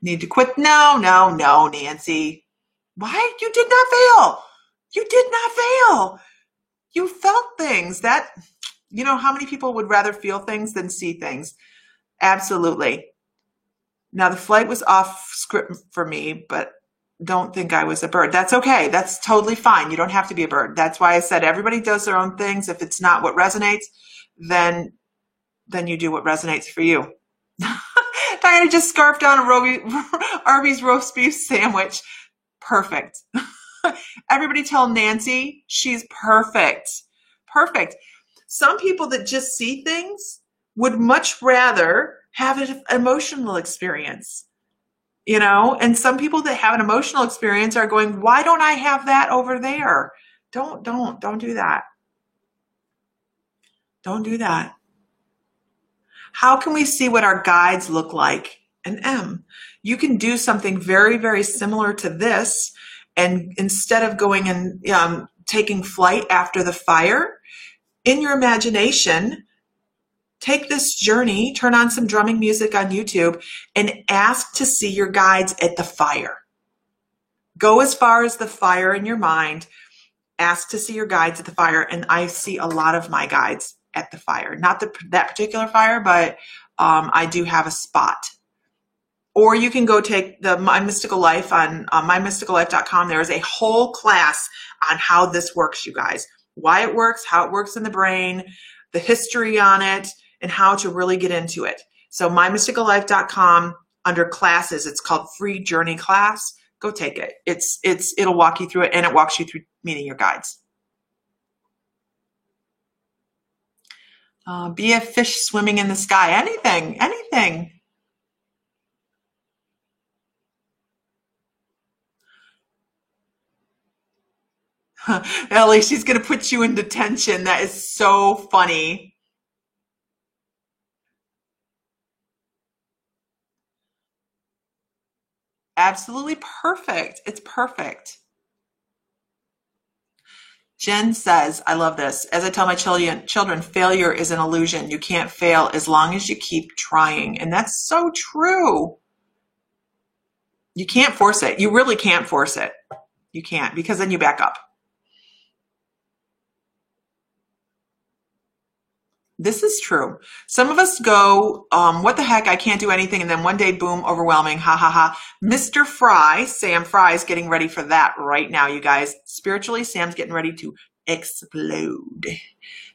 need to quit. No, Nancy. Why? You did not fail. You did not fail. You felt things that, how many people would rather feel things than see things? Absolutely. Now, the flight was off script for me, but don't think I was a bird. That's okay. That's totally fine. You don't have to be a bird. That's why I said everybody does their own things. If it's not what resonates, then you do what resonates for you. Diana just scarfed down a Arby's roast beef sandwich. Perfect. Everybody tell Nancy she's perfect. Perfect. Some people that just see things would much rather have an emotional experience, and some people that have an emotional experience are going, why don't I have that over there? Don't do that. Don't do that. How can we see what our guides look like? You can do something very, very similar to this. And instead of going and taking flight after the fire, in your imagination, take this journey, turn on some drumming music on YouTube, and ask to see your guides at the fire. Go as far as the fire in your mind. Ask to see your guides at the fire. And I see a lot of my guides at the fire. Not that particular fire, but I do have a spot. Or you can go take the My Mystical Life on mymysticallife.com. There is a whole class on how this works, you guys. Why it works, how it works in the brain, the history on it, and how to really get into it. So mymysticallife.com, under classes, it's called Free Journey Class. Go take it. It'll walk you through it, and it walks you through meeting your guides. Be a fish swimming in the sky. Anything. Ellie, she's going to put you in detention. That is so funny. Absolutely perfect. It's perfect. Jen says, I love this. As I tell my children, failure is an illusion. You can't fail as long as you keep trying. And that's so true. You can't force it. You really can't force it. You can't, because then you back up. This is true. Some of us go, what the heck, I can't do anything. And then one day, boom, overwhelming. Ha, ha, ha. Mr. Fry, Sam Fry, is getting ready for that right now, you guys. Spiritually, Sam's getting ready to explode.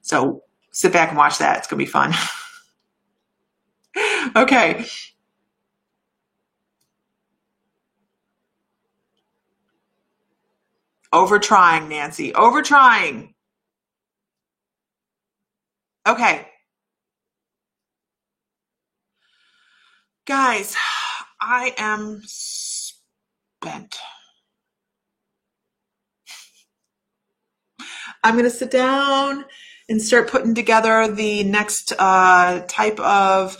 So sit back and watch that. It's going to be fun. Okay. Over trying, Nancy. Over trying. Okay. Guys, I am spent. I'm going to sit down and start putting together the next type of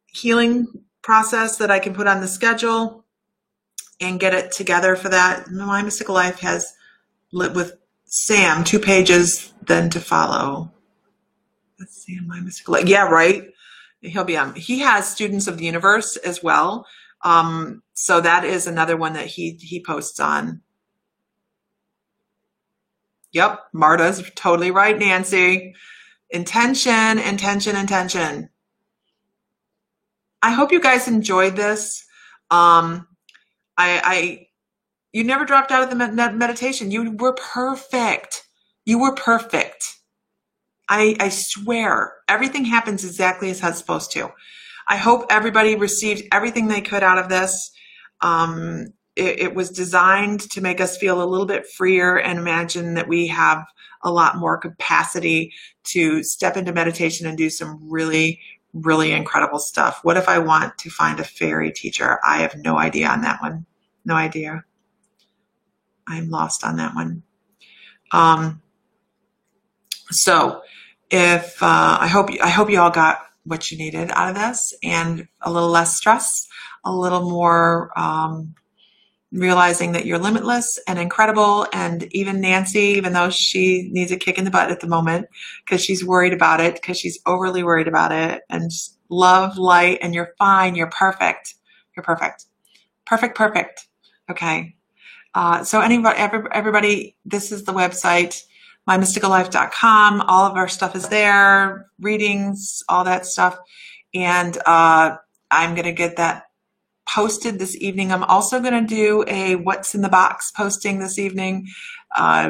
healing process that I can put on the schedule and get it together for that. My Mystical Life has lit with Sam, 2 pages then to follow. Let's see, My Mystical Life. Yeah, right. He'll be on. He has Students of the Universe as well. So that is another one that he posts on. Yep, Marta's totally right, Nancy. Intention, intention, intention. I hope you guys enjoyed this. You never dropped out of the meditation. You were perfect. You were perfect. I swear, everything happens exactly as it's supposed to. I hope everybody received everything they could out of this. It was designed to make us feel a little bit freer and imagine that we have a lot more capacity to step into meditation and do some really, really incredible stuff. What if I want to find a fairy teacher? I have no idea on that one. No idea. I'm lost on that one. So if I hope you all got what you needed out of this, and a little less stress, a little more realizing that you're limitless and incredible. And even Nancy, even though she needs a kick in the butt at the moment because she's worried about it, because she's overly worried about it, and just love, light, and you're fine. You're perfect. You're perfect. Perfect, perfect. Okay. So everybody, this is the website, mymysticallife.com. All of our stuff is there, readings, all that stuff. And I'm going to get that posted this evening. I'm also going to do a What's in the Box posting this evening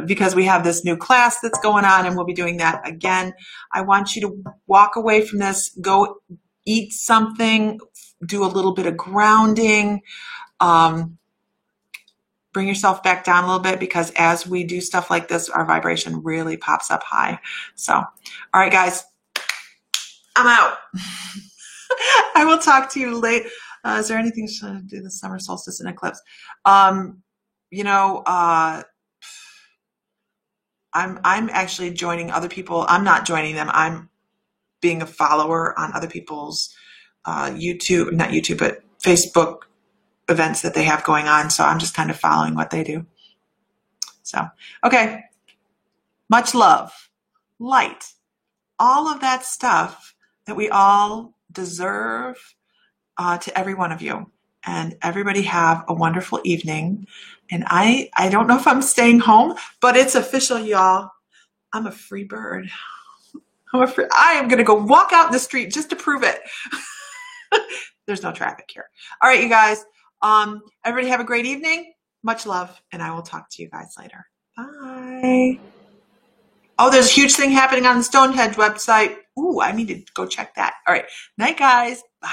because we have this new class that's going on, and we'll be doing that again. I want you to walk away from this, go eat something, do a little bit of grounding, bring yourself back down a little bit, because as we do stuff like this, our vibration really pops up high. So, all right, guys, I'm out. I will talk to you later. Is there anything to do the summer solstice and eclipse? I'm actually joining other people. I'm not joining them. I'm being a follower on other people's not YouTube, but Facebook events that they have going on. So I'm just kind of following what they do. So, okay. Much love, light, all of that stuff that we all deserve to every one of you. And everybody have a wonderful evening. And I don't know if I'm staying home, but it's official, y'all. I'm a free bird. I am going to go walk out in the street just to prove it. There's no traffic here. All right, you guys. Everybody have a great evening. Much love. And I will talk to you guys later. Bye. Oh, there's a huge thing happening on the Stonehenge website. Ooh, I need to go check that. All right. Night, guys. Bye.